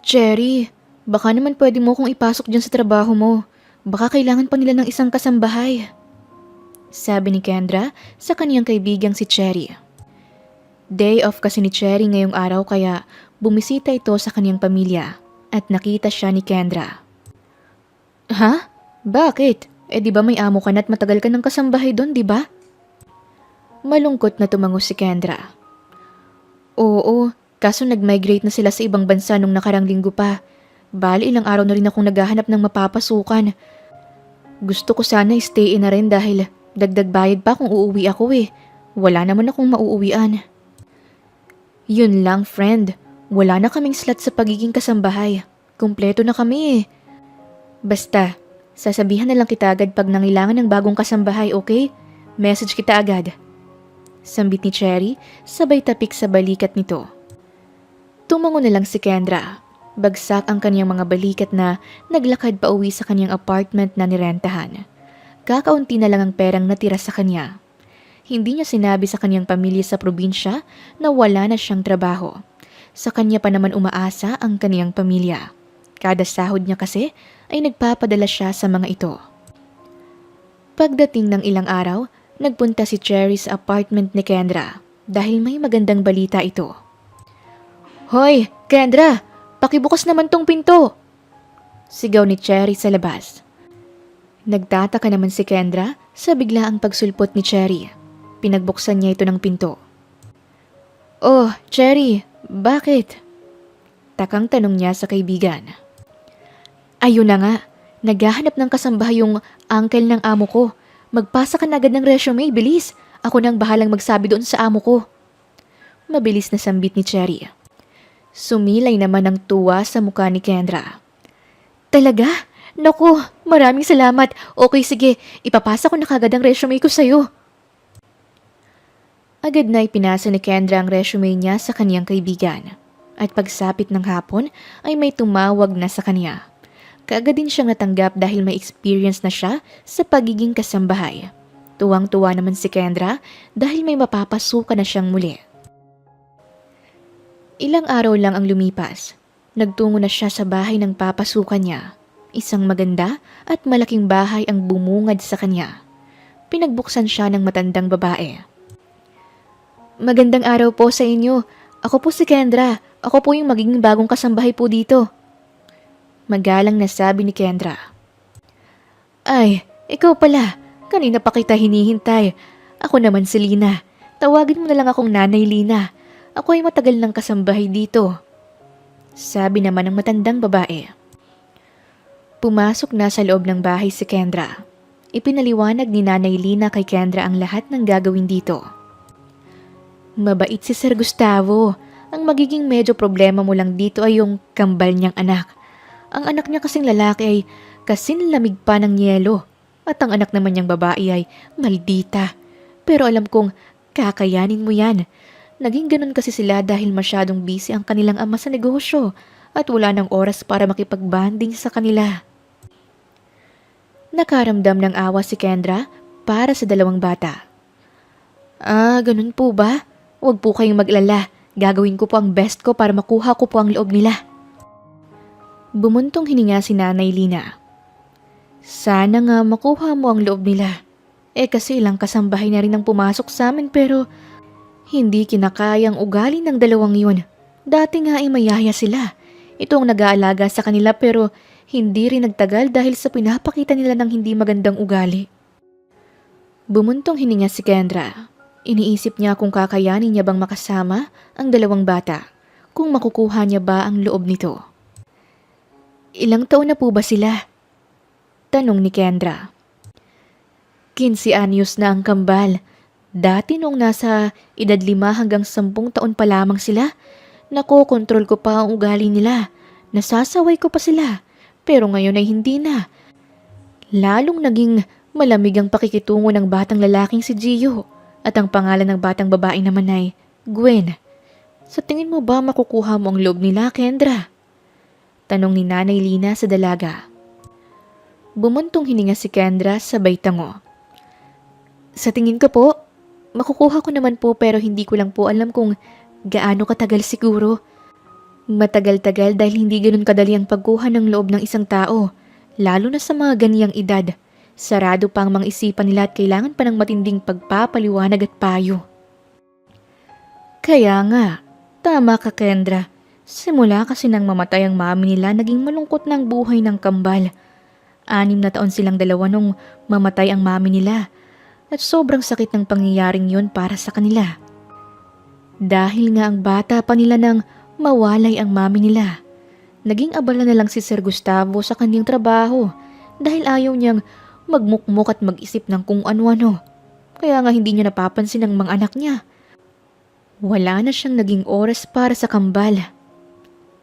Cherry, baka naman pwede mo kong ipasok dyan sa trabaho mo. Baka kailangan pa nila ng isang kasambahay. Sabi ni Kendra sa kaniyang kaibigang si Cherry. Day off kasi ni Cherry ngayong araw kaya bumisita ito sa kaniyang pamilya at nakita siya ni Kendra. Ha? Bakit? Di ba may amo ka na at matagal ka ng kasambahay doon, di ba? Malungkot na tumango si Kendra. Oo, kaso nag-migrate na sila sa ibang bansa nung nakarang linggo pa. Bali ilang araw na rin akong naghahanap ng mapapasukan. Gusto ko sana stay in na rin dahil dagdag bayad pa kung uuwi ako eh. Wala naman akong mauuwian. Yun lang friend, wala na kaming slot sa pagiging kasambahay. Kumpleto na kami eh. Basta, sasabihan na lang kita agad pag nangailangan ng bagong kasambahay, okay? Message kita agad. Sambit ni Cherry, sabay tapik sa balikat nito. Tumango na lang si Kendra. Bagsak ang kanyang mga balikat na naglakad pa uwi sa kanyang apartment na nirentahan. Kakaunti na lang ang perang natira sa kanya. Hindi niya sinabi sa kanyang pamilya sa probinsya na wala na siyang trabaho. Sa kanya pa naman umaasa ang kanyang pamilya. Kada sahod niya kasi ay nagpapadala siya sa mga ito. Pagdating ng ilang araw, nagpunta si Cherry sa apartment ni Kendra dahil may magandang balita ito. Hoy, Kendra! Pakibukas naman tong pinto! Sigaw ni Cherry sa labas. Nagtataka naman si Kendra sa biglaang pagsulpot ni Cherry. Pinagbuksan niya ito ng pinto. Oh, Cherry, bakit? Takang tanong niya sa kaibigan. Ayun na nga, naghahanap ng kasambahay yung uncle ng amo ko. Magpasa ka na agad ng resume, bilis. Ako nang bahalang magsabi doon sa amo ko. Mabilis na sambit ni Cherry. Sumilay naman ng tuwa sa mukha ni Kendra. Talaga? Naku, maraming salamat. Okay, sige, ipapasa ko na kagad ang resume ko sa'yo. Agad na ipinasa ni Kendra ang resume niya sa kaniyang kaibigan. At pagsapit ng hapon ay may tumawag na sa kaniya. Kaagad din siyang natanggap dahil may experience na siya sa pagiging kasambahay. Tuwang-tuwa naman si Kendra dahil may mapapasukan na siyang muli. Ilang araw lang ang lumipas. Nagtungo na siya sa bahay ng papasukan niya. Isang maganda at malaking bahay ang bumungad sa kanya. Pinagbuksan siya ng matandang babae. Magandang araw po sa inyo. Ako po si Kendra. Ako po yung magiging bagong kasambahay po dito. Magalang na sabi ni Kendra. Ay, ikaw pala. Kanina pa kita hinihintay. Ako naman si Lina. Tawagin mo na lang akong Nanay Lina. Ako ay matagal ng kasambahay dito. Sabi naman ng matandang babae. Pumasok na sa loob ng bahay si Kendra. Ipinaliwanag ni Nanay Lina kay Kendra ang lahat ng gagawin dito. Mabait si Sir Gustavo. Ang magiging medyo problema mo lang dito ay yung kambal niyang anak. Ang anak niya kasing lalaki ay kasing lamig pa ng yelo. At ang anak naman niyang babae ay maldita. Pero alam kong kakayanin mo yan. Naging ganun kasi sila dahil masyadong busy ang kanilang ama sa negosyo at wala ng oras para makipag-bonding sa kanila. Nakaramdam ng awa si Kendra para sa dalawang bata. Ah, ganun po ba? Huwag po kayong mag-alala. Gagawin ko po ang best ko para makuha ko po ang loob nila. Bumuntong hininga si Nanay Lina. Sana nga makuha mo ang loob nila. Kasi ilang kasambahay na rin ang pumasok sa amin pero hindi kinakayang ugali ng dalawang yun. Dati nga ay mayaya sila. Ito ang nag-aalaga sa kanila pero hindi rin nagtagal dahil sa pinapakita nila ng hindi magandang ugali. Bumuntong hininga si Kendra. Iniisip niya kung kakayanin niya bang makasama ang dalawang bata, kung makukuha niya ba ang loob nito. Ilang taon na po ba sila? Tanong ni Kendra. 15 anyos na ang kambal. Dati nung nasa edad 5 hanggang 10 taon pa lamang sila, nakokontrol ko pa ang ugali nila. Nasasaway ko pa sila, pero ngayon ay hindi na. Lalong naging malamig ang pakikitungo ng batang lalaking si Gio. At ang pangalan ng batang babae naman ay Gwen. Sa tingin mo ba makukuha mo ang loob nila, Kendra? Tanong ni Nanay Lina sa dalaga. Bumuntong hininga si Kendra sabay tango. Sa tingin ko po, makukuha ko naman po pero hindi ko lang po alam kung gaano katagal siguro. Matagal-tagal dahil hindi ganun kadali ang pagkuha ng loob ng isang tao, lalo na sa mga ganiyang edad. Sarado pa ang mga isipan nila at kailangan pa ng matinding pagpapaliwanag at payo. Kaya nga, tama ka Kendra. Simula kasi nang mamatay ang mami nila, naging malungkot ng buhay ng kambal. 6 na taon silang dalawa nung mamatay ang mami nila. At sobrang sakit ng pangyayaring yun para sa kanila. Dahil nga ang bata pa nila nang mawalay ang mami nila. Naging abala na lang si Sir Gustavo sa kanyang trabaho dahil ayaw niyang magmukmok at mag-isip ng kung ano-ano. Kaya nga hindi niya napapansin ang mga anak niya. Wala na siyang naging oras para sa kambal.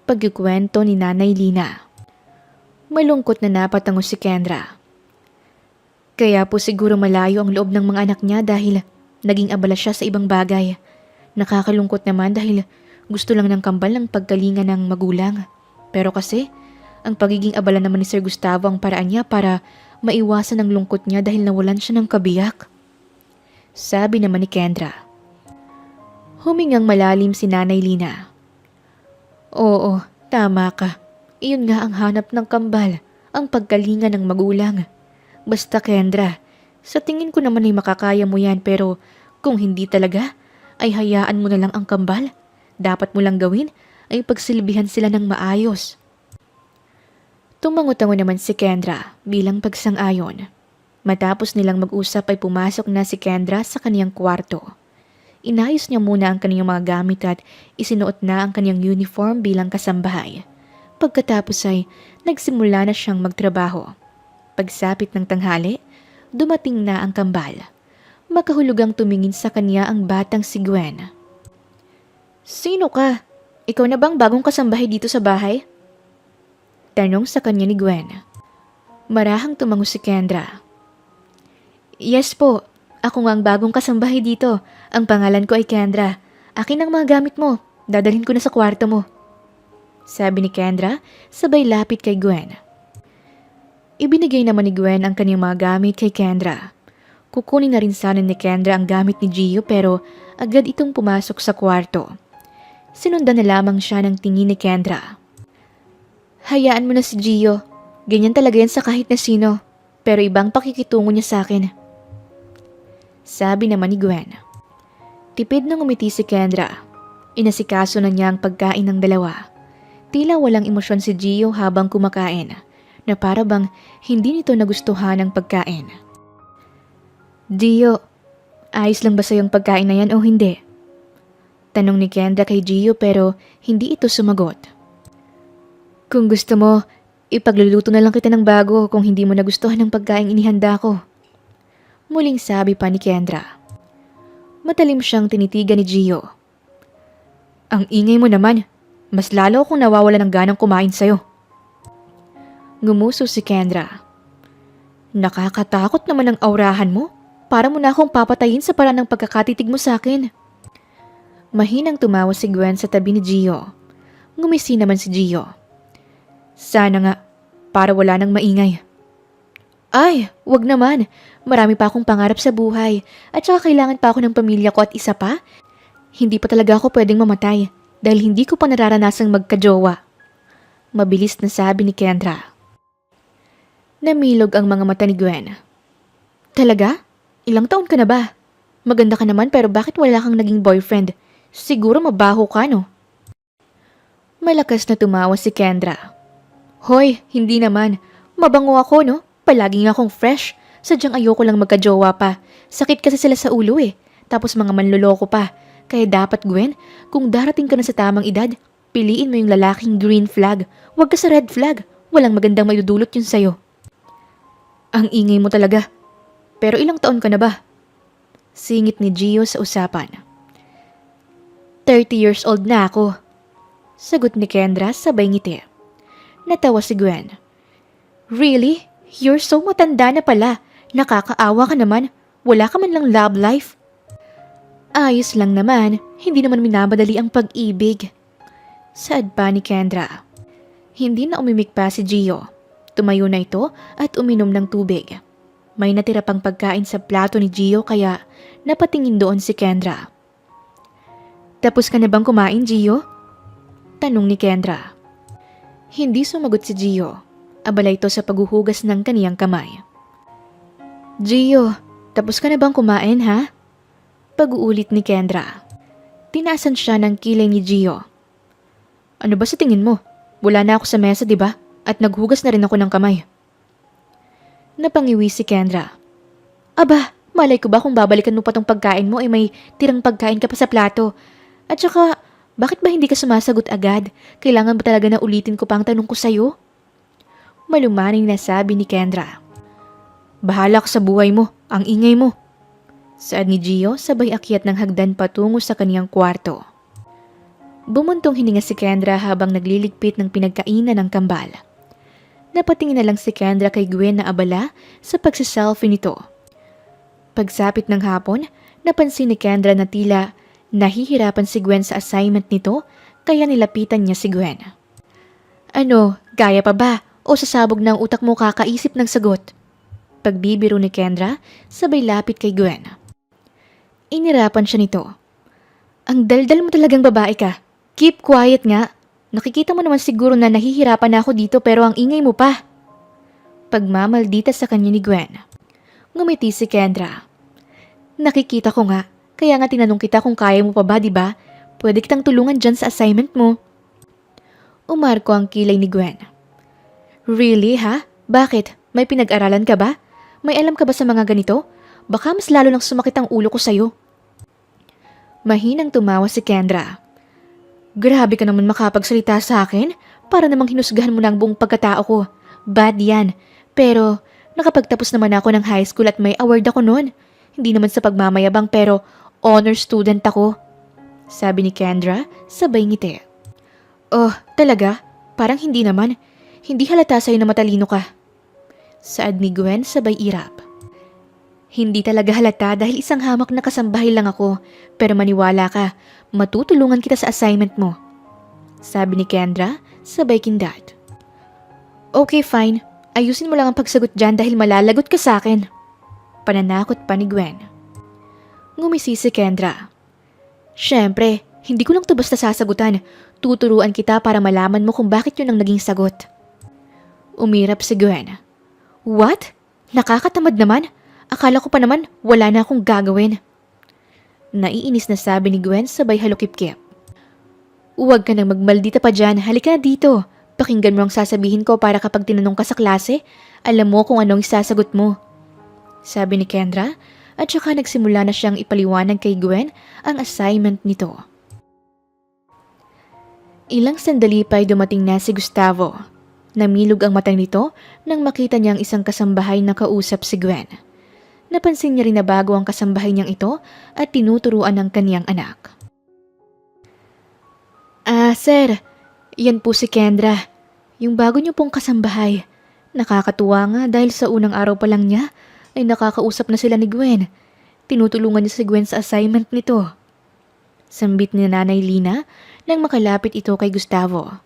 Pagkikwento ni Nanay Lina. Malungkot na napatango si Kendra. Kaya po siguro malayo ang loob ng mga anak niya dahil naging abala siya sa ibang bagay. Nakakalungkot naman dahil gusto lang ng kambal ng pagkalinga ng magulang. Pero kasi, ang pagiging abala naman ni Sir Gustavo ang paraan niya para maiwasan ang lungkot niya dahil nawalan siya ng kabiyak. Sabi naman ni Kendra. Humingang malalim si Nanay Lina. Oo, tama ka. Iyon nga ang hanap ng kambal, ang pagkalinga ng magulang. Basta Kendra, sa tingin ko naman ay makakaya mo yan pero kung hindi talaga, ay hayaan mo na lang ang kambal. Dapat mo lang gawin ay pagsilbihan sila ng maayos. Tumango-tango naman si Kendra bilang pagsang-ayon. Matapos nilang mag-usap ay pumasok na si Kendra sa kaniyang kwarto. Inayos niya muna ang kaniyang mga gamit at isinuot na ang kaniyang uniform bilang kasambahay. Pagkatapos ay nagsimula na siyang magtrabaho. Pagsapit ng tanghali, dumating na ang kambal. Makahulugang tumingin sa kanya ang batang si Gwen. Sino ka? Ikaw na bang bagong kasambahay dito sa bahay? Tanong sa kanya ni Gwen. Marahang tumango si Kendra. Yes po, ako nga ang bagong kasambahay dito. Ang pangalan ko ay Kendra. Akin ang mga gamit mo. Dadalhin ko na sa kwarto mo. Sabi ni Kendra, sabay lapit kay Gwen. Ibinigay naman ni Gwen ang kanyang mga gamit kay Kendra. Kukunin na rin sana ni Kendra ang gamit ni Gio pero agad itong pumasok sa kwarto. Sinundan na lamang siya ng tingin ni Kendra. Hayaan mo na si Gio. Ganyan talaga yan sa kahit na sino. Pero ibang pakikitungo niya sa akin. Sabi naman ni Gwen. Tipid nang umiti si Kendra. Inasikaso na niya ang pagkain ng dalawa. Tila walang emosyon si Gio habang kumakain. Na para bang hindi nito nagustuhan ang pagkain. Gio, ayos lang ba sa'yo ang pagkain na yan o hindi? Tanong ni Kendra kay Gio pero hindi ito sumagot. Kung gusto mo, ipagluluto na lang kita ng bago kung hindi mo nagustuhan ang pagkain inihanda ko. Muling sabi pa ni Kendra. Matalim siyang tinitigan ni Gio. Ang ingay mo naman, mas lalo akong nawawala ng ganang kumain sa'yo. Ngumuso si Kendra. Nakakatakot naman ang aurahan mo. Para mo na akong papatayin sa paraan ng pagkakatitig mo sa akin. Mahinang tumawa si Gwen sa tabi ni Gio. Ngumisi naman si Gio. Sana nga, para wala nang maingay. Ay, wag naman. Marami pa akong pangarap sa buhay. At saka kailangan pa ako ng pamilya ko at isa pa. Hindi pa talaga ako pwedeng mamatay dahil hindi ko pa nararanasang magkajowa. Mabilis na sabi ni Kendra. Namilog ang mga mata ni Gwen. Talaga? Ilang taon ka na ba? Maganda ka naman pero bakit wala kang naging boyfriend? Siguro mabaho ka, no? Malakas na tumawa si Kendra. Hoy, hindi naman. Mabango ako, no? Palagi nga akong fresh. Sadyang ayoko lang magkajowa pa. Sakit kasi sila sa ulo eh. Tapos mga manloloko pa. Kaya dapat, Gwen, kung darating ka na sa tamang edad, piliin mo yung lalaking green flag. Huwag ka sa red flag. Walang magandang maidudulot yun sa'yo. Ang ingay mo talaga. Pero ilang taon ka na ba? Singit ni Gio sa usapan. 30 years old na ako. Sagot ni Kendra sabay ngiti. Natawa si Gwen. Really? You're so matanda na pala. Nakakaawa ka naman. Wala ka man lang love life. Ayos lang naman. Hindi naman minamadali ang pag-ibig. Saad pa ni Kendra. Hindi na umimik pa si Gio. Tumayo na ito at uminom ng tubig. May natira pang pagkain sa plato ni Gio kaya napatingin doon si Kendra. Tapos ka na bang kumain, Gio? Tanong ni Kendra. Hindi sumagot si Gio. Abala ito sa paghuhugas ng kaniyang kamay. Gio, tapos ka na bang kumain ha? Pag-uulit ni Kendra. Tinaasan siya ng kilay ni Gio. Ano ba sa tingin mo? Wala na ako sa mesa, di ba? At naghugas na rin ako ng kamay. Napangiwi si Kendra. Aba, malay ko ba kung babalikan mo pa tong pagkain mo ay may tirang pagkain ka pa sa plato. At saka, bakit ba hindi ka sumasagot agad? Kailangan ba talaga na ulitin ko pa ang tanong ko sa'yo? Malumaning na sabi ni Kendra. Bahala ka sa buhay mo, ang ingay mo. Saad ni Gio sabay akyat ng hagdan patungo sa kaniyang kwarto. Bumuntong hininga si Kendra habang nagliligpit ng pinagkainan ng kambal. Napatingin na lang si Kendra kay Gwen na abala sa pagsiselfie nito. Pagsapit ng hapon, napansin ni Kendra na tila nahihirapan si Gwen sa assignment nito kaya nilapitan niya si Gwen. Ano, gaya pa ba o sasabog ng utak mo kakaisip ng sagot? Pagbibiro ni Kendra, sabay lapit kay Gwen. Inirapan siya nito. Ang daldal mo talagang babae ka. Keep quiet nga. Nakikita mo naman siguro na nahihirapan na ako dito pero ang ingay mo pa. Pagmamaldita sa kanya ni Gwen. Ngumiti si Kendra. Nakikita ko nga, kaya nga tinanong kita kung kaya mo pa ba, diba? Pwede kitang tulungan dyan sa assignment mo. Umarko ang kilay ni Gwen. Really ha? Bakit? May pinag-aralan ka ba? May alam ka ba sa mga ganito? Baka mas lalo lang sumakit ang ulo ko sa'yo. Mahinang tumawa si Kendra. Grabe ka naman makapagsalita sa akin para namang hinusgahan mo na ang buong pagkatao ko. Bad yan. Pero nakapagtapos naman ako ng high school at may award ako noon. Hindi naman sa pagmamayabang pero honor student ako. Sabi ni Kendra, sabay ngiti. Oh, talaga? Parang hindi naman. Hindi halata sa'yo na matalino ka. Saad ni Gwen sabay irap. Hindi talaga halata dahil isang hamak na kasambahay lang ako. Pero maniwala ka, matutulungan kita sa assignment mo. Sabi ni Kendra, sabay kindat. Okay, fine. Ayusin mo lang ang pagsagot dyan dahil malalagot ka sa akin. Pananakot pa ni Gwen. Ngumisi si Kendra. Siyempre, hindi ko lang to basta sasagutan. Tuturuan kita para malaman mo kung bakit yun ang naging sagot. Umirap si Gwen. What? Nakakatamad naman? Akala ko pa naman wala na akong gagawin. Naiinis na sabi ni Gwen sabay halukip-kip. Huwag ka nang magmaldita pa dyan, halika na dito. Pakinggan mo ang sasabihin ko para kapag tinanong ka sa klase, alam mo kung anong isasagot mo. Sabi ni Kendra at saka nagsimula na siyang ipaliwanag kay Gwen ang assignment nito. Ilang sandali pa'y dumating na si Gustavo. Namilog ang mata nito nang makita niyang isang kasambahay na kausap si Gwen. Napansin niya rin na bago ang kasambahay niyang ito at tinuturuan ng kaniyang anak. Sir, yan po si Kendra. Yung bago niyo pong kasambahay. Nakakatuwa nga dahil sa unang araw pa lang niya ay nakakausap na sila ni Gwen. Tinutulungan niya si Gwen sa assignment nito. Sambit ni Nanay Lina nang makalapit ito kay Gustavo.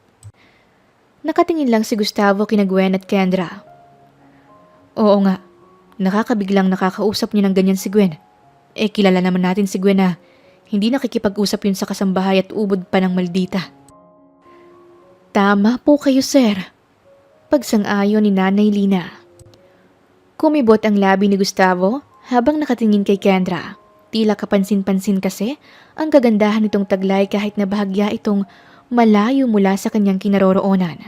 Nakatingin lang si Gustavo kina Gwen at Kendra. Oo nga, nakakabiglang nakakausap niya ng ganyan si Gwen. Kilala naman natin si Gwen na hindi nakikipag-usap yun sa kasambahay at ubod pa ng maldita. Tama po kayo, sir. Pagsang-ayon ni Nanay Lina. Kumibot ang labi ni Gustavo habang nakatingin kay Kendra. Tila kapansin-pansin kasi ang kagandahan nitong taglay kahit na bahagya itong malayo mula sa kanyang kinaroroonan.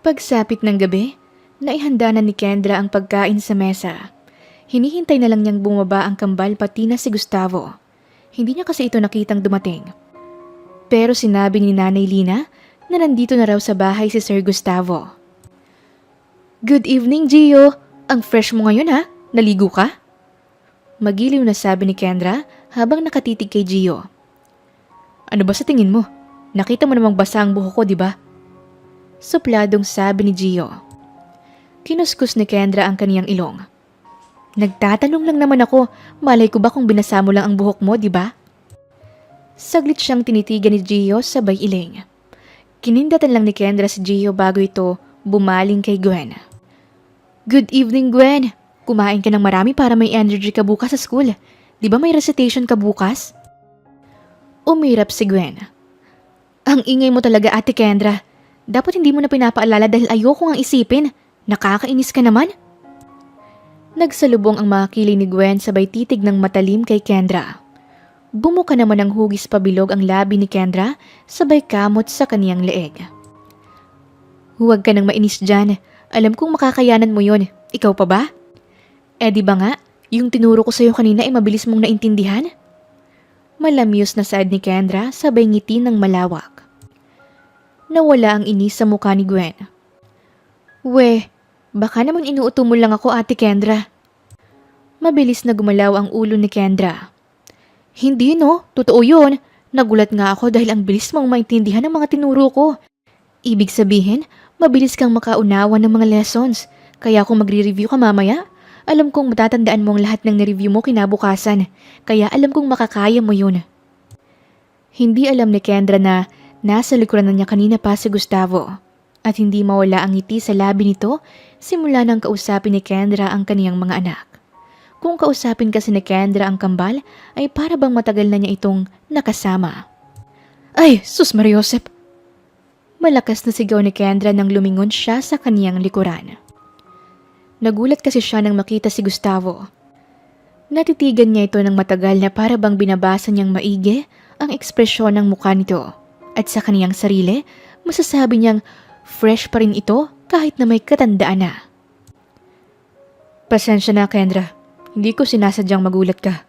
Pagsapit ng gabi, naihanda na ni Kendra ang pagkain sa mesa. Hinihintay na lang niyang bumaba ang kambal pati na si Gustavo. Hindi niya kasi ito nakitang dumating. Pero sinabi ni Nanay Lina na nandito na raw sa bahay si Sir Gustavo. Good evening, Gio. Ang fresh mo ngayon ha? Naligo ka? Magiliw na sabi ni Kendra habang nakatitig kay Gio. Ano ba sa tingin mo? Nakita mo namang basa ang buhok ko, di ba? Supladong sabi ni Gio. Kinuskus ni Kendra ang kaniyang ilong. Nagtatanong lang naman ako, malay ko ba kung binasa mo lang ang buhok mo, di ba? Saglit siyang tinitigan ni Gio sabay iling. Kinindatan lang ni Kendra si Gio bago ito bumaling kay Gwen. Good evening, Gwen. Kumain ka ng marami para may energy ka bukas sa school. Di ba may recitation ka bukas? Umirap si Gwen. Ang ingay mo talaga, Ate Kendra. Dapat hindi mo na pinapaalala dahil ayoko ngang isipin. Nakakainis ka naman. Nagsalubong ang mga kilay ni Gwen sabay titig ng matalim kay Kendra. Bumuka naman ng hugis pabilog ang labi ni Kendra sabay kamot sa kaniyang leeg. Huwag ka nang mainis dyan. Alam kong makakayanan mo yon. Ikaw pa ba? Eh di ba nga, yung tinuro ko sa'yo kanina ay mabilis mong naintindihan? Malamyos na saad ni Kendra sabay ngiti ng malawak. Nawala ang inis sa mukha ni Gwen. Weh, baka naman inuuto mo lang ako, Ate Kendra. Mabilis na gumalaw ang ulo ni Kendra. Hindi no, totoo yun. Nagulat nga ako dahil ang bilis mong maintindihan ng mga tinuro ko. Ibig sabihin, mabilis kang makaunawa ng mga lessons. Kaya kung magre-review ka mamaya, alam kong matatandaan mo ang lahat ng nireview mo kinabukasan. Kaya alam kong makakaya mo yun. Hindi alam ni Kendra na nasa likuran na niya kanina pa si Gustavo. At hindi mawala ang ngiti sa labi nito simula nang kausapin ni Kendra ang kaniyang mga anak. Kung kausapin kasi ni Kendra ang kambal, ay para bang matagal na niya itong nakasama. Ay, sus Mariosep! Malakas na sigaw ni Kendra nang lumingon siya sa kaniyang likuran. Nagulat kasi siya nang makita si Gustavo. Natitigan niya ito ng matagal na para bang binabasa niyang maigi ang ekspresyon ng mukha nito. At sa kaniyang sarili, masasabi niyang fresh pa rin ito kahit na may katandaan na. Pasensya na, Kendra. Hindi ko sinasadyang magulat ka.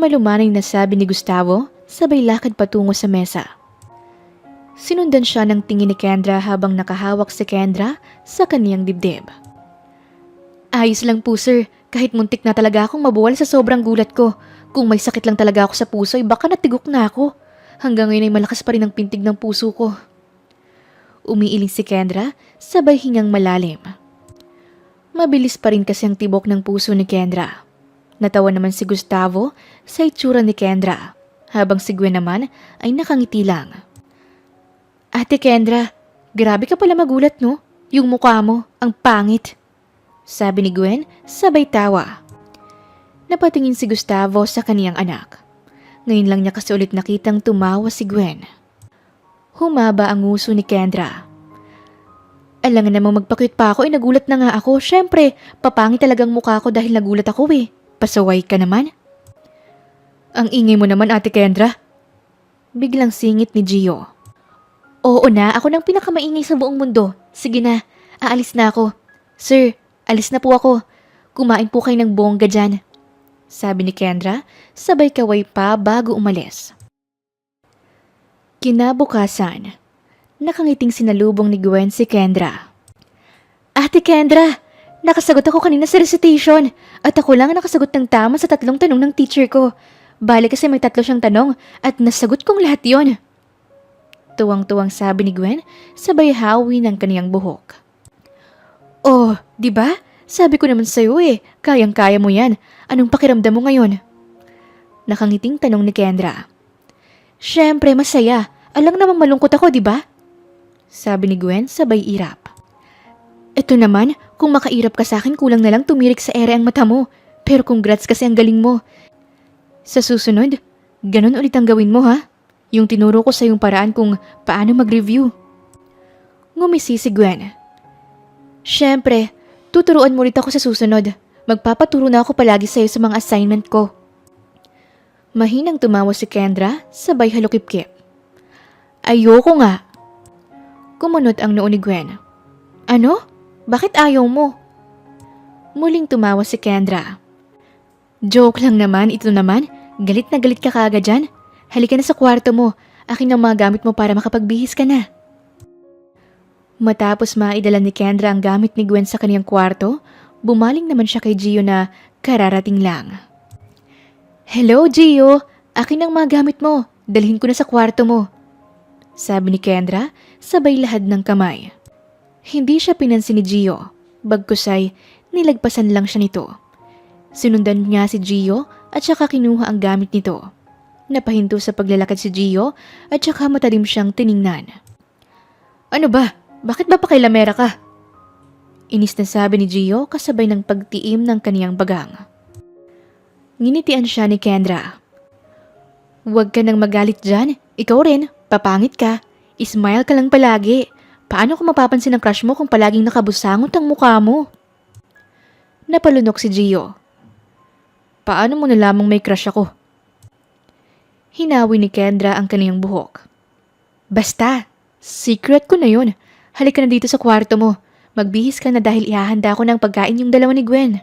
Malumanay na sabi ni Gustavo, sabay lakad patungo sa mesa. Sinundan siya ng tingin ni Kendra habang nakahawak si Kendra sa kaniyang dibdib. Ayos lang po sir, kahit muntik na talaga akong mabuwal sa sobrang gulat ko. Kung may sakit lang talaga ako sa puso ay baka natigok na ako. Hanggang ngayon ay malakas pa rin ang pintig ng puso ko. Umiiling si Kendra, sabay hingang malalim. Mabilis pa rin kasi ang tibok ng puso ni Kendra. Natawa naman si Gustavo sa itsura ni Kendra, habang si Gwen naman ay nakangiti lang. Ate Kendra, grabe ka pala magulat no? Yung mukha mo, ang pangit. Sabi ni Gwen, sabay tawa. Napatingin si Gustavo sa kaniyang anak. Ngayon lang niya kasi ulit nakitang tumawa si Gwen. Humaba ang nguso ni Kendra. Alangan namang magpa-cute pa ako, nagulat na nga ako. Syempre, papangit talagang mukha ko dahil nagulat ako eh. Pasaway ka naman. Ang ingay mo naman, Ate Kendra. Biglang singit ni Gio. Oo na, ako nang pinakamaingay sa buong mundo. Sige na, aalis na ako. Sir, alis na po ako. Kumain po kayo ng bongga dyan. Sabi ni Kendra, sabay kaway pa bago umalis. Kinabukasan, nakangiting sinalubong ni Gwen si Kendra. Ate Kendra, nakasagot ako kanina sa recitation at ako lang ang nakasagot ng tama sa 3 tanong ng teacher ko. Bale kasi may 3 siyang tanong at nasagot kong lahat yon. Tuwang-tuwang sabi ni Gwen, sabay hawi ng kaniyang buhok. Oh, di ba? Sabi ko naman sa'yo eh, kayang-kaya mo yan. Anong pakiramdam mo ngayon? Nakangiting tanong ni Kendra. Syempre, masaya. Alang namang malungkot ako, di ba? Sabi ni Gwen sabay irap. Ito naman, kung makairap ka sa akin, kulang na lang tumirik sa ere ang mata mo. Pero congrats kasi ang galing mo. Sa susunod, ganun ulit ang gawin mo ha? Yung tinuro ko sa yung paraan kung paano mag-review. Ngumisi si Gwen. Syempre, tuturuan mo ulit ako sa susunod. Magpapaturo na ako palagi sa'yo sa mga assignment ko. Mahinang tumawa si Kendra, sabay halukip-kip. Ayoko nga. Kumunot ang noo ni Gwen. Ano? Bakit ayaw mo? Muling tumawa si Kendra. Joke lang naman, ito naman. Galit na galit ka kaagad dyan. Halika na sa kwarto mo. Akin ang mga gamit mo para makapagbihis ka na. Matapos maidala ni Kendra ang gamit ni Gwen sa kaniyang kwarto, bumaling naman siya kay Gio na kararating lang. Hello Gio, akin ang mga gamit mo. Dalhin ko na sa kwarto mo. Sabi ni Kendra, sabay lahad ng kamay. Hindi siya pinansin ni Gio, bagkus ay nilagpasan lang siya nito. Sinundan niya si Gio at saka kinuha ang gamit nito. Napahinto sa paglalakad si Gio at saka matalim siyang tiningnan. Ano ba? Bakit ba pakilamera ka? Inis na sabi ni Gio kasabay ng pagtiim ng kaniyang bagang. Nginitian siya ni Kendra. Huwag ka nang magalit dyan. Ikaw rin, Papangit ka. Smile ka lang palagi. Paano ko mapapansin ang crush mo kung palaging nakabusangot ang mukha mo? Napalunok si Gio. Paano mo nalamang may crush ako? Hinawi ni Kendra ang kaniyang buhok. Basta, secret ko na yun. Halika na dito sa kwarto mo. Magbihis ka na dahil ihahanda ko ng pagkain yung dalawa ni Gwen.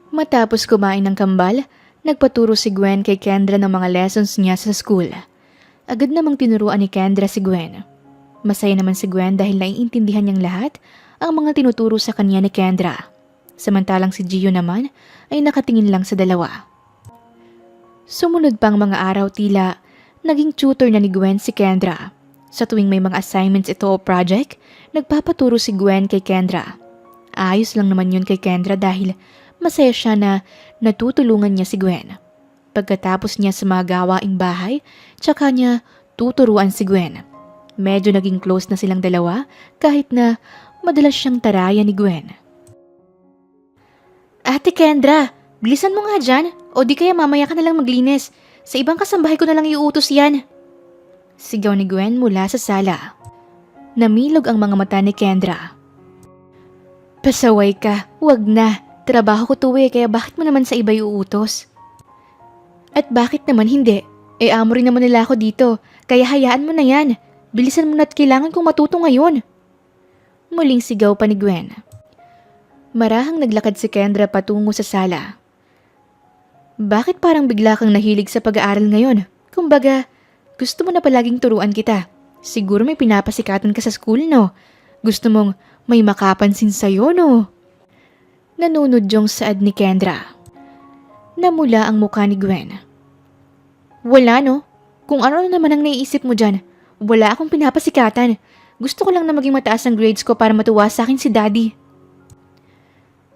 Matapos kumain ng kambal, nagpaturo si Gwen kay Kendra ng mga lessons niya sa school. Agad namang tinuruan ni Kendra si Gwen. Masaya naman si Gwen dahil naiintindihan niyang lahat ang mga tinuturo sa kanya ni Kendra. Samantalang si Gio naman ay nakatingin lang sa dalawa. Sumunod pang mga araw tila, naging tutor na ni Gwen si Kendra. Sa tuwing may mga assignments ito o project, nagpapaturo si Gwen kay Kendra. Ayos lang naman yun kay Kendra dahil masaya siya na natutulungan niya si Gwen. Pagkatapos niya sa mga gawaing bahay, tsaka niya tuturuan si Gwen. Medyo naging close na silang dalawa kahit na madalas siyang taraya ni Gwen. Ate Kendra, bilisan mo nga dyan o di kaya mamaya ka nalang maglinis. Sa ibang kasambahay ko nalang iuutos yan. Sigaw ni Gwen mula sa sala. Namilog ang mga mata ni Kendra. Pasaway ka, wag na. Trabaho ko to kaya bakit mo naman sa iba iuutos? At bakit naman hindi? Amo rin naman nila ako dito, kaya hayaan mo na yan. Bilisan mo na't kailangan kong matuto ngayon. Muling sigaw pa ni Gwen. Marahang naglakad si Kendra patungo sa sala. Bakit parang bigla kang nahilig sa pag-aaral ngayon? Kumbaga, gusto mo na palaging turuan kita. Siguro may pinapasikatan ka sa school, no? Gusto mong may makapansin sa'yo, no? Nanunudyong saad ni Kendra. Namula ang mukha ni Gwen. Wala, no? Kung ano naman ang naiisip mo dyan, wala akong pinapasikatan. Gusto ko lang na maging mataas ang grades ko para matuwa sa akin si Daddy.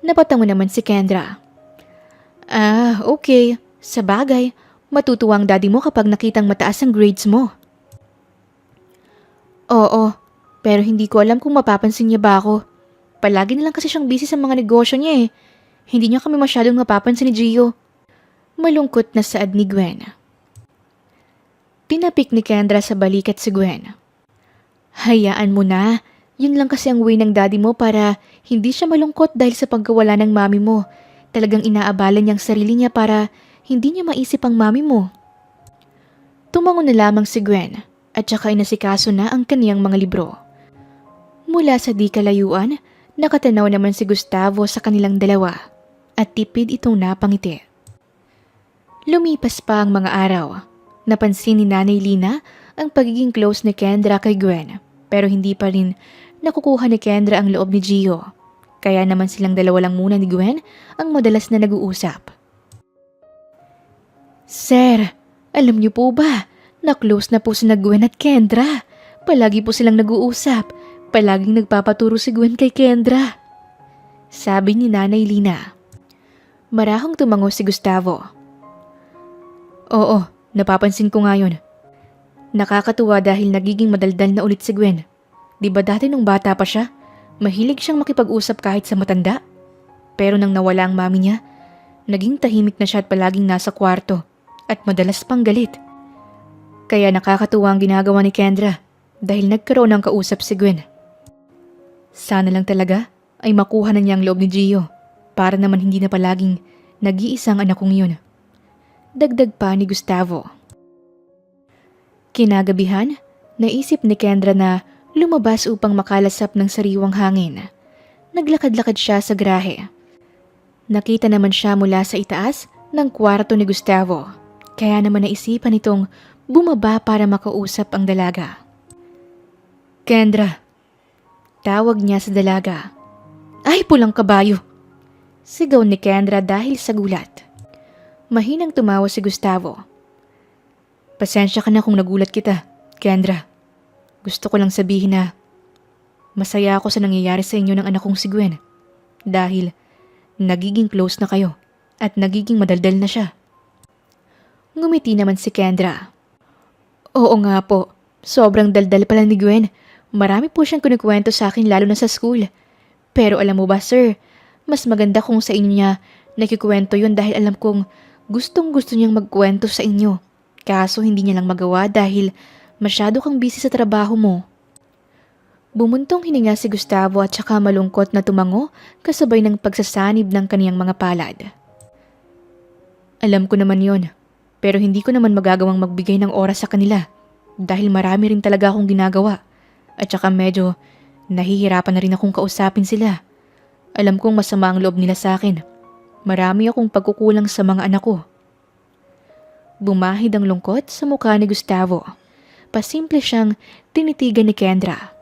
Napatango naman si Kendra. Okay. Sa bagay, matutuwa ang daddy mo kapag nakitang mataas ang grades mo. Oo, pero hindi ko alam kung mapapansin niya ba ako. Palagi na lang kasi siyang busy sa mga negosyo niya eh. Hindi niya kami masyadong mapapansin ni Gio. Malungkot na saad ni Gwen. Tinapik ni Kendra sa balikat si Gwen. Hayaan mo na. Yun lang kasi ang way ng daddy mo para hindi siya malungkot dahil sa pagkawala ng mami mo. Talagang inaabala niyang sarili niya para hindi niya maisip ang mami mo. Tumango na lamang si Gwen at saka inasikaso na ang kaniyang mga libro. Mula sa di kalayuan, nakatanaw naman si Gustavo sa kanilang dalawa at tipid itong napangiti. Lumipas pa ang mga araw. Napansin ni Nanay Lina ang pagiging close ni Kendra kay Gwen pero hindi pa rin nakukuha ni Kendra ang loob ni Gio. Kaya naman silang dalawa lang muna ni Gwen ang madalas na nag-uusap. Sir, alam niyo po ba, na-close na po sina Gwen at Kendra. Palagi po silang nag-uusap. Palaging nagpapaturo si Gwen kay Kendra. Sabi ni Nanay Lina. Marahang tumango si Gustavo. Oo, napapansin ko nga yun. Nakakatuwa dahil nagiging madaldal na ulit si Gwen. Di ba dati nung bata pa siya, mahilig siyang makipag-usap kahit sa matanda? Pero nang nawala ang mami niya, naging tahimik na siya at palaging nasa kwarto at madalas pang galit. Kaya nakakatuwa ang ginagawa ni Kendra dahil nagkaroon ng kausap si Gwen. Sana lang talaga ay makuha na niya ang loob ni Gio para naman hindi na palaging nag-iisang anak kong yun. Dagdag pa ni Gustavo. Kinagabihan, naisip ni Kendra na lumabas upang makalasap ng sariwang hangin. Naglakad-lakad siya sa garahe. Nakita naman siya mula sa itaas ng kwarto ni Gustavo. Kaya naman naisipan itong bumaba para makausap ang dalaga. Kendra, tawag niya sa dalaga. Ay, pulang kabayo! Sigaw ni Kendra dahil sa gulat. Mahinang tumawa si Gustavo. Pasensya ka na kung nagulat kita, Kendra. Gusto ko lang sabihin na masaya ako sa nangyayari sa inyo ng anak kong si Gwen. Dahil nagiging close na kayo at nagiging madaldal na siya. Ngumiti naman si Kendra. Oo nga po, sobrang daldal pala ni Gwen. Marami po siyang kinikwento sa akin lalo na sa school. Pero alam mo ba sir, mas maganda kung sa inyo niya nakikwento yun dahil alam kong gustong gusto niyang magkwento sa inyo. Kaso hindi niya lang magawa dahil masyado kang busy sa trabaho mo. Bumuntong hininga si Gustavo at saka malungkot na tumango kasabay ng pagsasanib ng kaniyang mga palad. Alam ko naman yon, pero hindi ko naman magagawang magbigay ng oras sa kanila dahil marami rin talaga akong ginagawa at saka medyo nahihirapan na rin akong kausapin sila. Alam kong masama ang loob nila sa akin. Marami akong pagkukulang sa mga anak ko. Bumahid ang lungkot sa mukha ni Gustavo. Pasimple siyang tinitigan ni Kendra.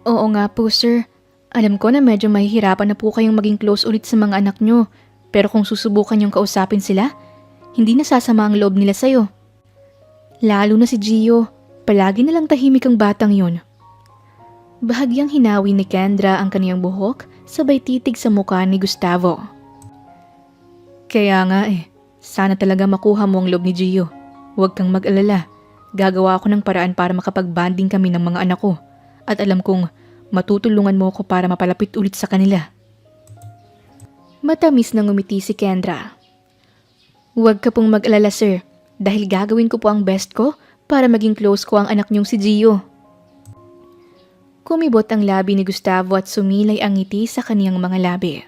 Oo nga po sir. Alam ko na medyo mahihirapan na po kayong maging close ulit sa mga anak nyo. Pero kung susubukan yung kausapin sila, hindi nasasama ang loob nila sa'yo. Lalo na si Gio, palagi na lang tahimik ang batang yun. Bahagyang hinawi ni Kendra ang kaniyang buhok sabay titig sa mukha ni Gustavo. Kaya nga sana talaga makuha mo ang loob ni Gio. Huwag kang mag-alala. Gagawa ako ng paraan para makapag-bonding kami ng mga anak ko. At alam kong matutulungan mo ako para mapalapit ulit sa kanila. Matamis na ngumiti si Kendra. Huwag ka pong mag-alala sir, dahil gagawin ko po ang best ko para maging close ko ang anak niyong si Gio. Kumibot ang labi ni Gustavo at sumilay ang ngiti sa kaniyang mga labi.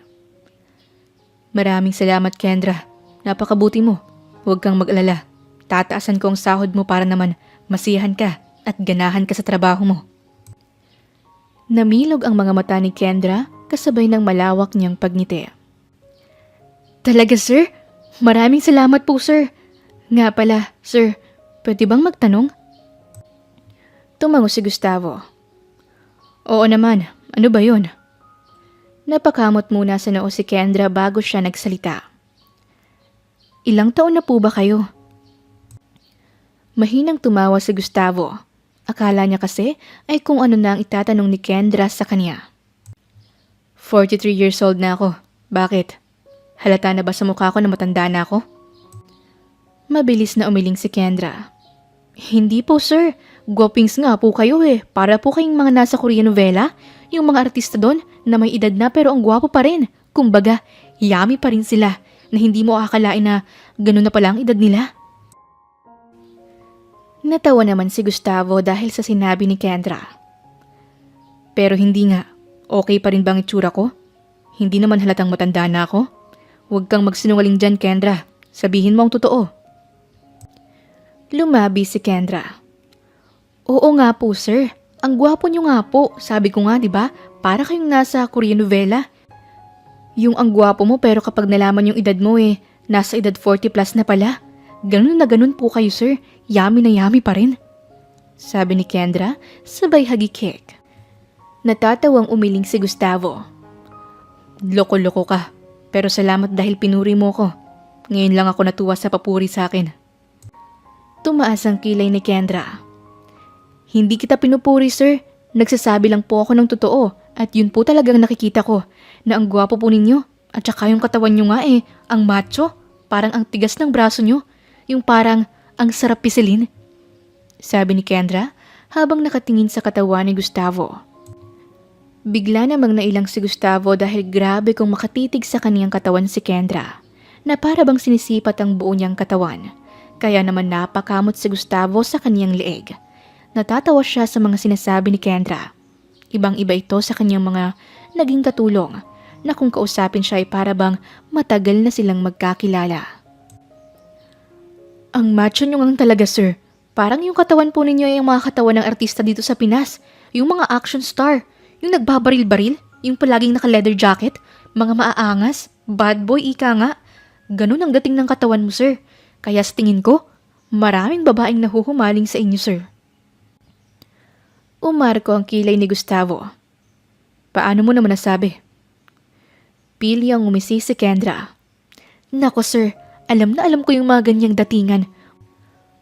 Maraming salamat Kendra, napakabuti mo. Huwag kang mag-alala, tataasan ko ang sahod mo para naman masiyahan ka at ganahan ka sa trabaho mo. Namilog ang mga mata ni Kendra kasabay ng malawak niyang pagngiti. Talaga sir? Maraming salamat po sir. Nga pala, sir, pwede bang magtanong? Tumango si Gustavo. Oo naman, ano ba yun? Napakamot muna sa noo si Kendra bago siya nagsalita. Ilang taon na po ba kayo? Mahinang tumawa si Gustavo. Akala niya kasi ay kung ano na ang itatanong ni Kendra sa kanya. 43 years old na ako. Bakit? Halata na ba sa mukha ko na matanda na ako? Mabilis na umiling si Kendra. Hindi po sir, gwapings nga po kayo Para po kayong mga nasa Korean novela, yung mga artista doon na may edad na pero ang gwapo pa rin. Kumbaga, yummy pa rin sila na hindi mo akalain na ganun na pala ang edad nila. Natawa naman si Gustavo dahil sa sinabi ni Kendra. Pero hindi nga, okay pa rin bang itsura ko? Hindi naman halatang matanda na ako? Huwag kang magsinungaling dyan Kendra, sabihin mo ang totoo. Lumabi si Kendra. Oo nga po sir, ang gwapo niyo nga po, sabi ko nga 'di ba? Para kayong nasa Korean novela. Yung ang gwapo mo pero kapag nalaman yung edad mo nasa edad 40 plus na pala. Ganun na ganun po kayo sir, yummy na yummy pa rin. Sabi ni Kendra, sabay hagikik. Natatawang umiling si Gustavo. Loko-loko ka, pero salamat dahil pinuri mo ko. Ngayon lang ako natuwa sa papuri sa akin. Tumaas ang kilay ni Kendra. Hindi kita pinupuri sir, nagsasabi lang po ako ng totoo at yun po talagang nakikita ko na ang gwapo po ninyo at saka yung katawan nyo nga ang macho, parang ang tigas ng braso nyo, yung parang ang sarap pisilin. Sabi ni Kendra habang nakatingin sa katawan ni Gustavo. Bigla namang nailang si Gustavo dahil grabe kung makatitig sa kaniyang katawan si Kendra na para bang sinisipat ang buo niyang katawan. Kaya naman napakamot si Gustavo sa kaniyang leeg. Natatawa siya sa mga sinasabi ni Kendra. Ibang-iba ito sa kaniyang mga naging katulong na kung kausapin siya ay para bang matagal na silang magkakilala. Ang macho niyo nga talaga sir. Parang yung katawan po ninyo ay yung mga katawan ng artista dito sa Pinas. Yung mga action star. Yung nagbabaril-baril. Yung palaging naka-leather jacket. Mga maaangas. Bad boy ika nga. Ganun ang dating ng katawan mo sir. Kaya sa tingin ko, maraming babaeng nahuhumaling sa inyo, sir. Umarko ang kilay ni Gustavo. Paano mo naman nasabi? Pili ang umisi si Kendra. Nako, sir. Alam na alam ko yung mga ganyang datingan.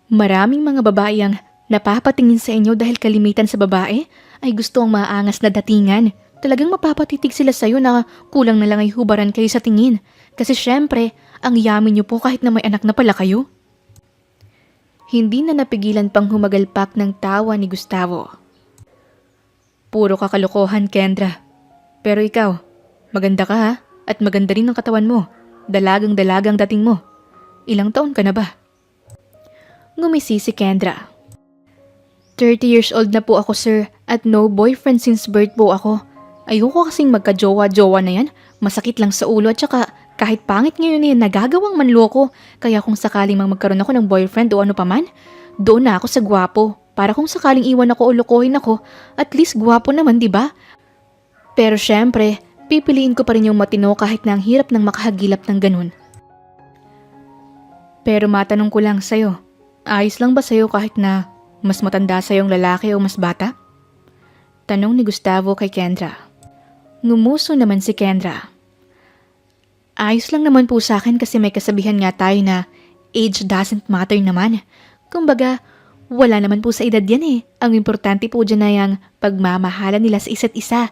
Maraming mga babae ang napapatingin sa inyo dahil kalimitan sa babae ay gusto ang maangas na datingan. Talagang mapapatitig sila sa'yo na kulang na lang ay hubaran kayo sa tingin. Kasi syempre, ang yamin niyo po kahit na may anak na pala kayo. Hindi na napigilan pang humagalpak ng tawa ni Gustavo. Puro kakalokohan, Kendra. Pero ikaw, maganda ka ha? At maganda rin ang katawan mo. Dalagang-dalagang dating mo. Ilang taon ka na ba? Ngumisi si Kendra. 30 years old na po ako, sir, at no boyfriend since birth po ako. Ayoko kasing magka-jowa-jowa na yan. Masakit lang sa ulo at saka kahit pangit ngayon yan, nagagawang manloko. Kaya kung sakaling magkaroon ako ng boyfriend o ano paman, doon na ako sa gwapo. Para kung sakaling iwan ako o lokohin ako, at least gwapo naman, di ba? Pero syempre, pipiliin ko pa rin yung matino kahit na ang hirap ng makahagilap ng ganun. Pero matanong ko lang sa'yo, ayos lang ba sa'yo kahit na mas matanda sa'yong lalaki o mas bata? Tanong ni Gustavo kay Kendra. Ngumuso naman si Kendra. Ayos lang naman po sa akin kasi may kasabihan nga tayo na age doesn't matter naman. Kumbaga, wala naman po sa edad yan eh. Ang importante po dyan na yung pagmamahalan nila sa isa't isa.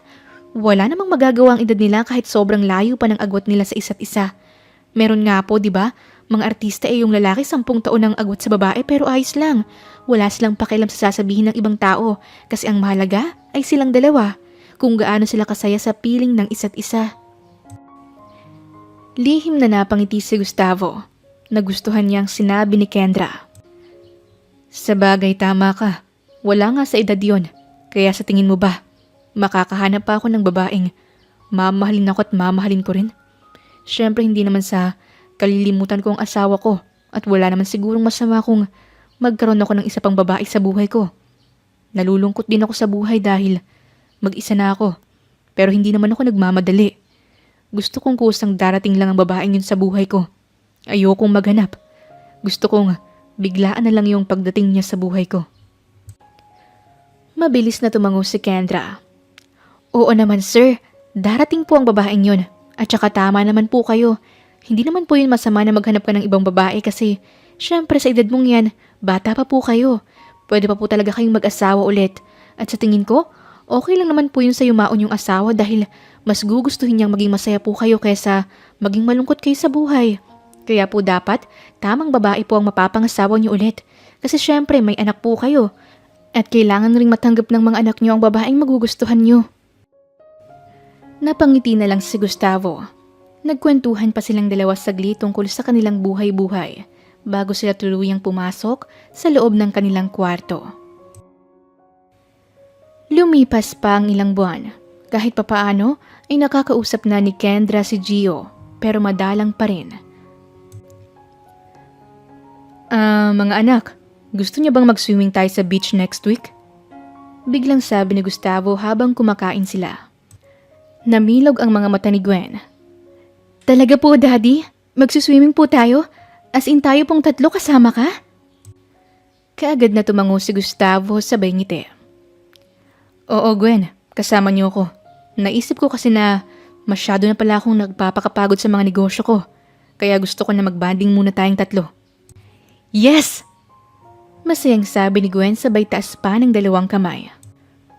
Wala namang magagawa ang edad nila kahit sobrang layo pa ng agwat nila sa isa't isa. Meron nga po, di ba? Mga artista yung lalaki 10 taon ang agwat sa babae pero ayos lang. Wala silang pakialam sa sasabihin ng ibang tao kasi ang mahalaga ay silang dalawa. Kung gaano sila kasaya sa piling ng isa't isa. Lihim na napangiti si Gustavo. Nagustuhan niyang sinabi ni Kendra. Sa bagay tama ka. Wala nga sa edad yon. Kaya sa tingin mo ba, makakahanap pa ako ng babaeng mamahalin ako at mamahalin ko rin? Siyempre hindi naman sa kalilimutan ko ang asawa ko at wala naman sigurong masama kung magkaroon ako ng isa pang babae sa buhay ko. Nalulungkot din ako sa buhay dahil mag-isa na ako. Pero hindi naman ako nagmamadali. Gusto kong kusang darating lang ang babaeng yun sa buhay ko. Ayokong maghanap. Gusto kong biglaan na lang yung pagdating niya sa buhay ko. Mabilis na tumango si Kendra. Oo naman sir, darating po ang babaeng yun. At saka tama naman po kayo. Hindi naman po yun masama na maghanap ka ng ibang babae kasi syempre sa edad mong yan, bata pa po kayo. Pwede pa po talaga kayong mag-asawa ulit. At sa tingin ko, okay lang naman po yun sa yumaon yung asawa dahil mas gugustuhin niyang maging masaya po kayo kaysa maging malungkot kayo sa buhay. Kaya po dapat, tamang babae po ang mapapangasawa niyo ulit. Kasi syempre may anak po kayo. At kailangan ring matanggap ng mga anak niyo ang babaeng magugustuhan niyo. Napangiti na lang si Gustavo. Nagkwentuhan pa silang dalawa saglit tungkol sa kanilang buhay-buhay bago sila tuluyang pumasok sa loob ng kanilang kwarto. Lumipas pa ang ilang buwan. Kahit papaano ay nakakausap na ni Kendra si Gio pero madalang pa rin. Mga anak, gusto niyo bang mag-swimming tayo sa beach next week? Biglang sabi ni Gustavo habang kumakain sila. Namilog ang mga mata ni Gwen. Talaga po, Daddy? Magsuswimming po tayo? As in tayo pong 3 kasama ka? Kaagad na tumango si Gustavo sabay ngiti. Oo, Gwen. Kasama niyo ako. Naisip ko kasi na masyado na pala akong nagpapakapagod sa mga negosyo ko. Kaya gusto ko na mag-bonding muna tayong 3. Yes! Masayang sabi ni Gwen sabay taas pa ng 2 kamay.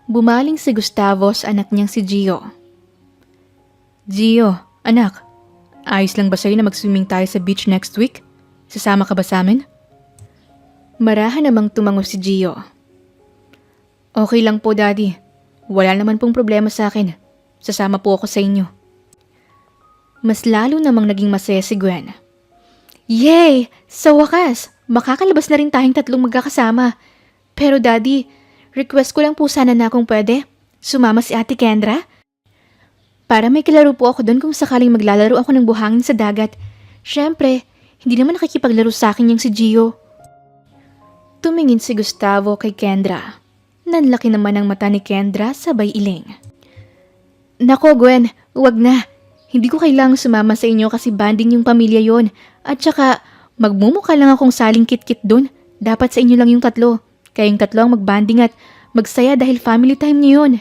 Bumaling si Gustavo sa anak niyang si Gio. Gio, anak, ayos lang ba sa'yo na mag-swimming tayo sa beach next week? Sasama ka ba sa amin? Marahan namang tumango si Gio. Okay lang po, Daddy. Wala naman pong problema sa akin. Sasama po ako sa inyo. Mas lalo namang naging masaya si Gwen. Yay! Sa wakas, makakalabas na rin tayong 3 magkakasama. Pero Daddy, request ko lang po sana na kung pwede. Sumama si Ate Kendra. Para may kalaro po ako doon kung sakaling maglalaro ako ng buhangin sa dagat. Siyempre, hindi naman nakikipaglaro sa akin yung si Gio. Tumingin si Gustavo kay Kendra. Nanlaki naman ang mata ni Kendra sabay iling. Nako Gwen, wag na. Hindi ko kailangang sumama sa inyo kasi banding yung pamilya yon. At saka, magmumukha lang akong saling kit-kit doon. Dapat sa inyo lang yung 3. Kayong 3 ang magbanding at magsaya dahil family time niyo yun.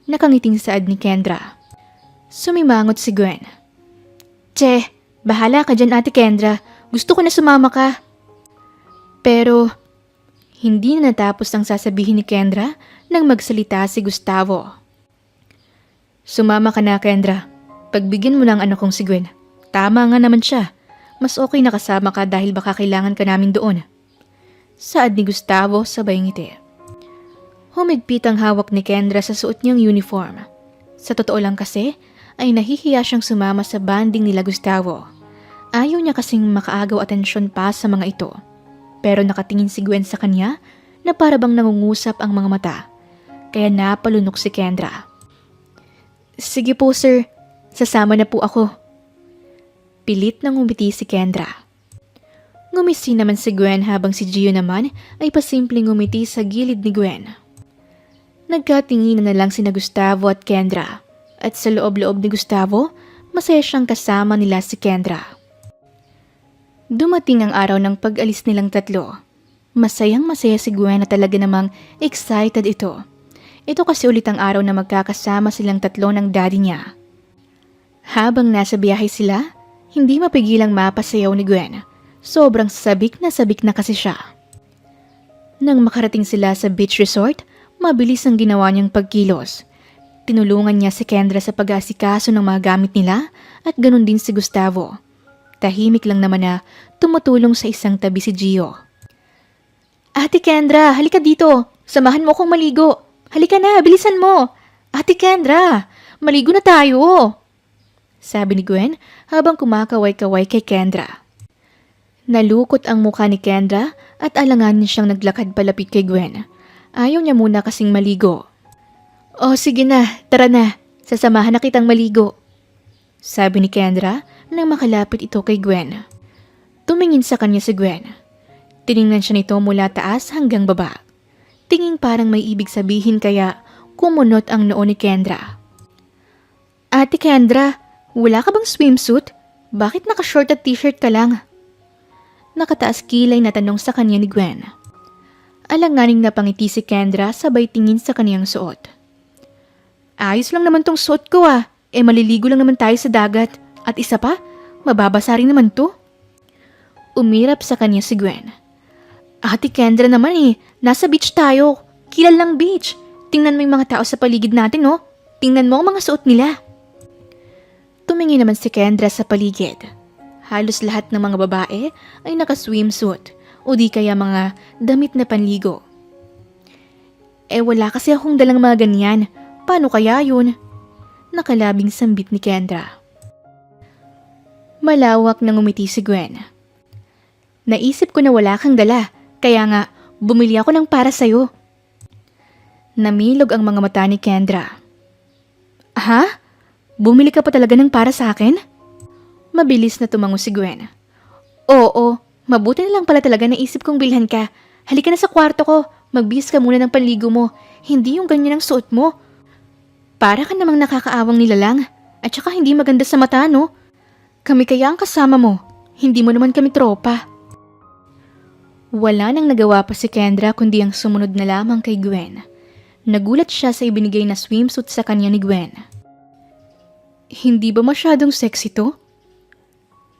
Nakangiting saad ni Kendra. Sumimangot si Gwen. Che, bahala ka dyan Ate Kendra. Gusto ko na sumama ka. Pero, hindi na natapos ang sasabihin ni Kendra nang magsalita si Gustavo. Sumama ka na, Kendra. Pagbigyan mo ng anak kong si Gwen. Tama nga naman siya. Mas okay na kasama ka dahil baka kailangan ka namin doon. Saad ni Gustavo sabay ngiti. Humigpit ang hawak ni Kendra sa suot niyang uniform. Sa totoo lang kasi, ay nahihiya siyang sumama sa banding nila Gustavo. Ayaw niya kasing makaagaw atensyon pa sa mga ito. Pero nakatingin si Gwen sa kanya na para bang nangungusap ang mga mata. Kaya napalunok si Kendra. Sige po sir, sasama na po ako. Pilit nang ngumiti si Kendra. Ngumisi naman si Gwen habang si Gio naman ay pasimpleng ngumiti sa gilid ni Gwen. Nagkatinginan na lang sina Gustavo at Kendra. At sa loob-loob ni Gustavo, masaya siyang kasama nila si Kendra. Dumating ang araw ng pag-alis nilang tatlo. Masayang-masaya si Gwen na talaga namang excited ito. Ito kasi ulit ang araw na magkakasama silang tatlo ng daddy niya. Habang nasa biyahe sila, hindi mapigilang mapasayaw ni Gwen. Sobrang sabik na kasi siya. Nang makarating sila sa beach resort, mabilis ang ginawa niyang pagkilos. Tinulungan niya si Kendra sa pag-aasikaso ng mga gamit nila at ganun din si Gustavo. Tahimik lang naman na tumutulong sa isang tabi si Gio. Ate Kendra, halika dito. Samahan mo akong maligo. Halika na, bilisan mo. Ate Kendra, maligo na tayo. Sabi ni Gwen habang kumakaway-kaway kay Kendra. Nalukot ang mukha ni Kendra at alanganin siyang naglakad palapit kay Gwen. Ayaw niya muna kasing maligo. O sige na, tara na. Sasamahan na kitang maligo. Sabi ni Kendra nang makalapit ito kay Gwen. Tumingin sa kanya si Gwen. Tiningnan siya nito mula taas hanggang baba. Tinging parang may ibig sabihin kaya kumunot ang noo ni Kendra. Ate Kendra, wala ka bang swimsuit? Bakit naka-short at t-shirt ka lang? Nakataas kilay na tanong sa kanya ni Gwen. Alanganing napangiti si Kendra sabay tingin sa kaniyang suot. Ayos lang naman tong suot ko ah. Maliligo lang naman tayo sa dagat. At isa pa, mababasa rin naman to. Umirap sa kanya si Gwen. Ate Kendra naman nasa beach tayo. Kilalang beach. Tingnan mo yung mga tao sa paligid natin oh. Tingnan mo ang mga suot nila. Tumingin naman si Kendra sa paligid. Halos lahat ng mga babae ay naka-swimsuit o di kaya mga damit na panligo. Wala kasi akong dalang mga ganyan. Paano kaya yun? Nakalabing sambit ni Kendra. Malawak na ngumiti si Gwen. Naisip ko na wala kang dala, kaya nga bumili ako ng para sa'yo. Namilog ang mga mata ni Kendra. Ha? Bumili ka pa talaga ng para sa akin? Mabilis na tumango si Gwen. Oo, mabuti na lang pala talaga naisip kong bilhan ka. Halika na sa kwarto ko, magbihis ka muna ng panligo mo. Hindi yung ganyan ang suot mo. Para ka namang nakakaawang nilalang at saka hindi maganda sa mata, no? Kami kaya ang kasama mo, hindi mo naman kami tropa. Wala nang nagawa pa si Kendra kundi ang sumunod na lamang kay Gwen. Nagulat siya sa ibinigay na swimsuit sa kanya ni Gwen. Hindi ba masyadong sexy to?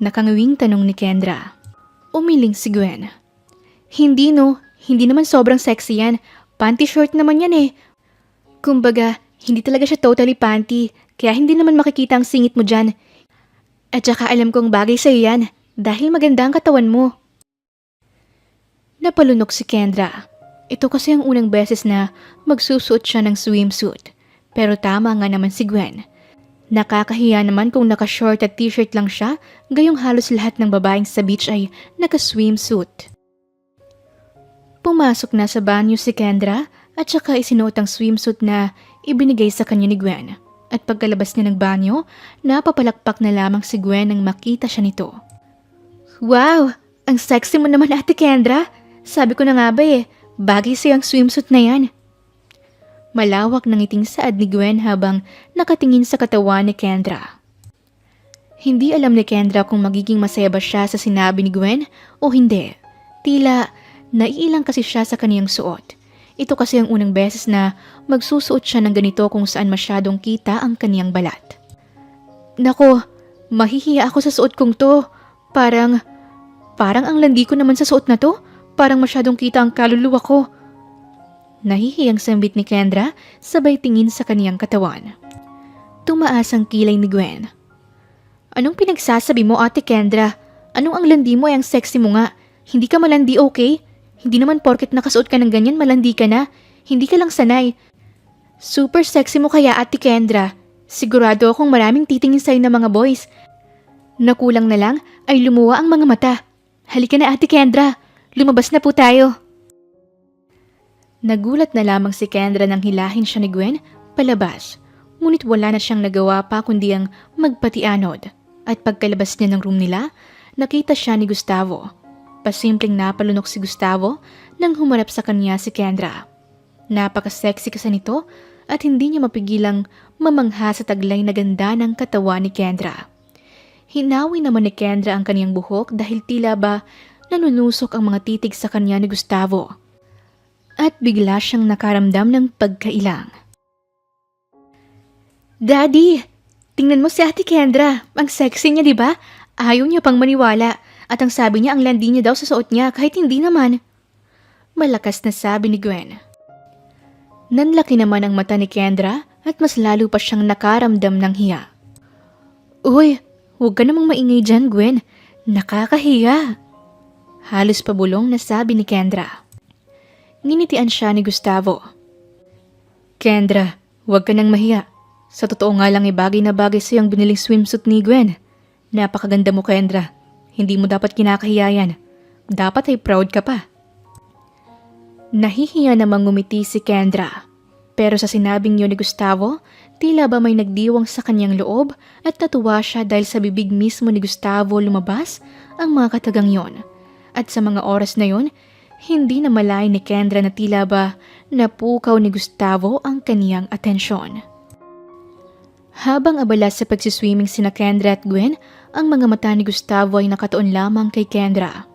Nakangawing tanong ni Kendra. Umiling si Gwen. Hindi no, hindi naman sobrang sexy yan. Panty short naman yan Kumbaga, hindi talaga siya totally panty, kaya hindi naman makikita ang singit mo dyan. At saka alam kong bagay sa'yo yan, dahil maganda ang katawan mo. Napalunok si Kendra. Ito kasi ang unang beses na magsusuot siya ng swimsuit. Pero tama nga naman si Gwen. Nakakahiya naman kung naka-short at t-shirt lang siya, gayong halos lahat ng babaeng sa beach ay naka-swimsuit. Pumasok na sa banyo si Kendra at saka isinuot ang swimsuit na ibinigay sa kanya ni Gwen. At pagkalabas niya ng banyo, napapalakpak na lamang si Gwen nang makita siya nito. Wow! Ang sexy mo naman Ate Kendra! Sabi ko na nga ba bagay sa'yo ang swimsuit na yan. Malawak ng ngiting saad ni Gwen habang nakatingin sa katawan ni Kendra. Hindi alam ni Kendra kung magiging masaya ba siya sa sinabi ni Gwen o hindi. Tila naiilang kasi siya sa kaniyang suot. Ito kasi ang unang beses na magsusuot siya ng ganito kung saan masyadong kita ang kaniyang balat. Nako, mahihiya ako sa suot kong to. Parang ang landi ko naman sa suot na to. Parang masyadong kita ang kaluluwa ko. Nahihiyang sambit ni Kendra sabay tingin sa kaniyang katawan. Tumaas ang kilay ni Gwen. Anong pinagsasabi mo Ate Kendra? Anong ang landi mo ang sexy mo nga? Hindi ka malandi okay? Hindi naman porket nakasuot ka ng ganyan malandi ka na. Hindi ka lang sanay. Super sexy mo kaya Ate Kendra. Sigurado akong maraming titingin sa'yo ng mga boys. Nakulang na lang ay lumuwa ang mga mata. Halika na Ate Kendra, lumabas na po tayo. Nagulat na lamang si Kendra nang hilahin siya ni Gwen palabas. Ngunit wala na siyang nagawa pa kundi ang magpatianod. At pagkalabas niya ng room nila, nakita siya ni Gustavo. Pasimpleng napalunok si Gustavo nang humarap sa kanya si Kendra. Napaka-sexy kasi nito at hindi niya mapigilang mamangha sa taglay na ganda ng katawan ni Kendra. Hinawi naman ni Kendra ang kaniyang buhok dahil tila ba nanunusok ang mga titig sa kanya ni Gustavo. At bigla siyang nakaramdam ng pagkailang. Daddy, tingnan mo si Ate Kendra. Ang sexy niya, di ba? Ayaw niya pang maniwala. At ang sabi niya ang landi niya daw sa suot niya kahit hindi naman. Malakas na sabi ni Gwen. Nanlaki naman ang mata ni Kendra at mas lalo pa siyang nakaramdam ng hiya. Uy, huwag ka namang maingay dyan, Gwen. Nakakahiya. Halos pabulong na sabi ni Kendra. Nginitian siya ni Gustavo. Kendra, huwag ka nang mahiya. Sa totoo nga lang bagay na bagay sa'yo ang biniling swimsuit ni Gwen. Napakaganda mo, Kendra. Hindi mo dapat kinakahiya yan. Dapat ay proud ka pa. Nahihiya namang ngumiti si Kendra. Pero sa sinabing yun ni Gustavo, tila ba may nagdiwang sa kanyang loob at natuwa siya dahil sa bibig mismo ni Gustavo lumabas ang mga katagang yon. At sa mga oras na yon, hindi na malay ni Kendra na tila ba napukaw ni Gustavo ang kaniyang atensyon. Habang abala sa pagsiswimming sina Kendra at Gwen, ang mga mata ni Gustavo ay nakatuon lamang kay Kendra.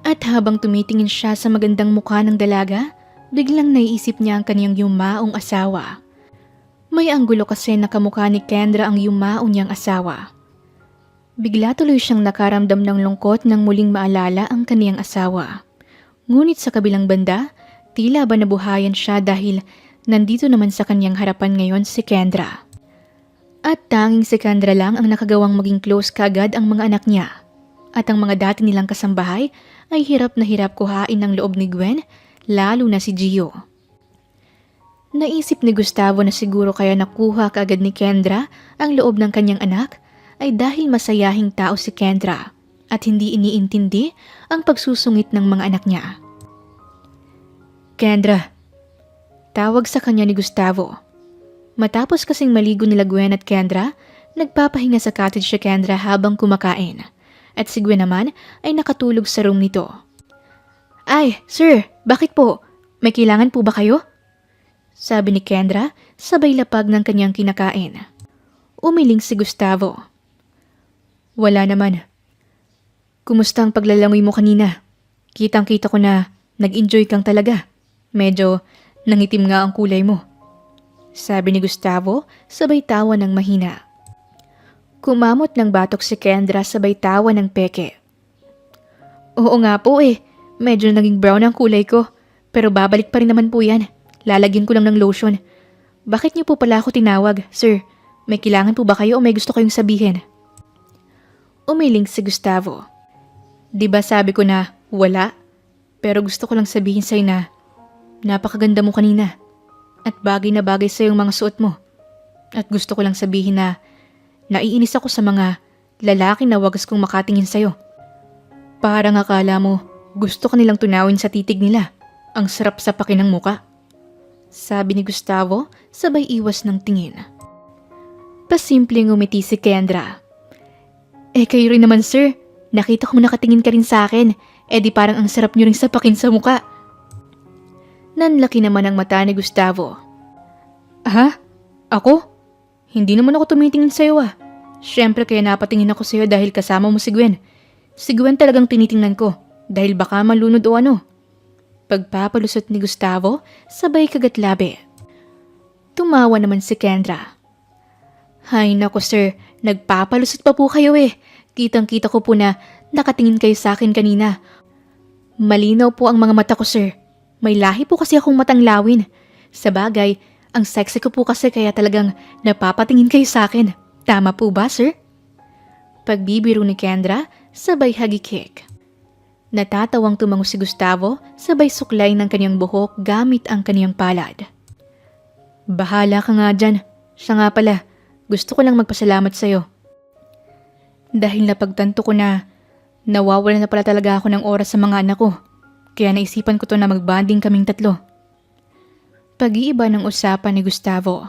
At habang tumitingin siya sa magandang mukha ng dalaga, biglang naiisip niya ang kaniyang yumaong asawa. May anggulo kasi na kamukha ni Kendra ang yumao niyang asawa. Bigla tuloy siyang nakaramdam ng lungkot nang muling maalala ang kaniyang asawa. Ngunit sa kabilang banda, tila ba nabuhayan siya dahil nandito naman sa kaniyang harapan ngayon si Kendra. At tanging si Kendra lang ang nakagawang maging close kaagad ang mga anak niya. At ang mga dati nilang kasambahay ay hirap na hirap kuhain ng loob ni Gwen, lalo na si Gio. Naisip ni Gustavo na siguro kaya nakuha kaagad ni Kendra ang loob ng kanyang anak ay dahil masayahing tao si Kendra at hindi iniintindi ang pagsusungit ng mga anak niya. Kendra, tawag sa kanya ni Gustavo. Matapos kasing maligo nila Gwen at Kendra, nagpapahinga sa cottage si Kendra habang kumakain. At si Gwen naman ay nakatulog sa room nito. Ay, sir, bakit po? May kailangan po ba kayo? Sabi ni Kendra, sabay lapag ng kanyang kinakain. Umiling si Gustavo. Wala naman. Kumusta ang paglalangoy mo kanina? Kitang-kita ko na nag-enjoy kang talaga. Medyo nangitim nga ang kulay mo. Sabi ni Gustavo, sabay tawa ng mahina. Kumamot ng batok si Kendra sabay tawa ng peke. Oo nga po medyo naging brown ang kulay ko. Pero babalik pa rin naman po yan. Lalagyan ko lang ng lotion. Bakit niyo po pala ako tinawag, sir? May kailangan po ba kayo o may gusto kayong sabihin? Umiling si Gustavo. Diba sabi ko na wala? Pero gusto ko lang sabihin sa'yo na napakaganda mo kanina. At bagay na bagay sa'yo yung mga suot mo. At gusto ko lang sabihin na naiinis ako sa mga lalaki na wagas kong makatingin sa'yo. Parang akala mo gusto ka nilang tunawin sa titig nila. Ang sarap sa pakinang muka. Sabi ni Gustavo sabay iwas ng tingin. Pasimpleng umiti si Kendra. Kayo rin naman sir. Nakita ko nakatingin ka rin sa akin. Di parang ang sarap nyo rin sapakin sa muka. Nanlaki naman ang mata ni Gustavo. Ha? Ako? Hindi naman ako tumitingin sa'yo Siyempre kaya napatingin ako sa'yo dahil kasama mo si Gwen. Si Gwen talagang tinitingnan ko dahil baka malunod o ano. Pagpapalusot ni Gustavo, sabay kagatlabi. Tumawa naman si Kendra. Hay nako sir, nagpapalusot pa po kayo Kitang-kita ko po na nakatingin kayo sa akin kanina. Malinaw po ang mga mata ko sir. May lahi po kasi akong matang lawin. Sa bagay, ang sexy ko po kasi kaya talagang napapatingin kayo sa akin. Tama po ba, sir? Pagbibiro ni Kendra, sabay hagikik. Natatawang tumango si Gustavo, sabay suklay ng kanyang buhok gamit ang kanyang palad. Bahala ka nga dyan. Siya nga pala, gusto ko lang magpasalamat sa'yo. Dahil napagtanto ko na nawawala na pala talaga ako ng oras sa mga anak ko. Kaya naisipan ko to na magbanding kaming tatlo. Pag-iiba ng usapan ni Gustavo.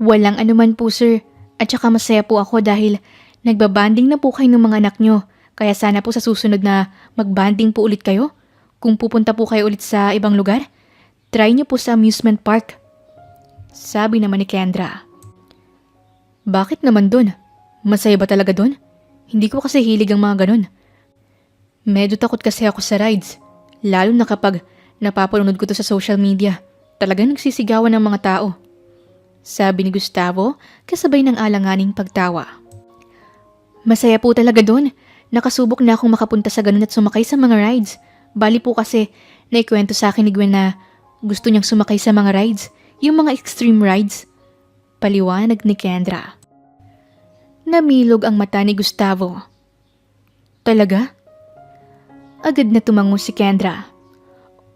Walang anuman po sir, at saka masaya po ako dahil nagbabanding na po kayo ng mga anak nyo. Kaya sana po sa susunod na magbanding po ulit kayo. Kung pupunta po kayo ulit sa ibang lugar, try nyo po sa amusement park. Sabi naman ni Kendra. Bakit naman dun? Masaya ba talaga dun? Hindi ko kasi hilig ang mga ganun. Medyo takot kasi ako sa rides. Lalo na kapag napapanood ko to sa social media. Talagang nagsisigawan ng mga tao. Sabi ni Gustavo kasabay ng alanganing pagtawa. Masaya po talaga dun. Nakasubok na akong makapunta sa ganun at sumakay sa mga rides. Bali po kasi naikwento sa akin ni Gwen na gusto niyang sumakay sa mga rides. Yung mga extreme rides. Paliwanag ni Kendra. Namilog ang mata ni Gustavo. Talaga? Agad na tumango si Kendra.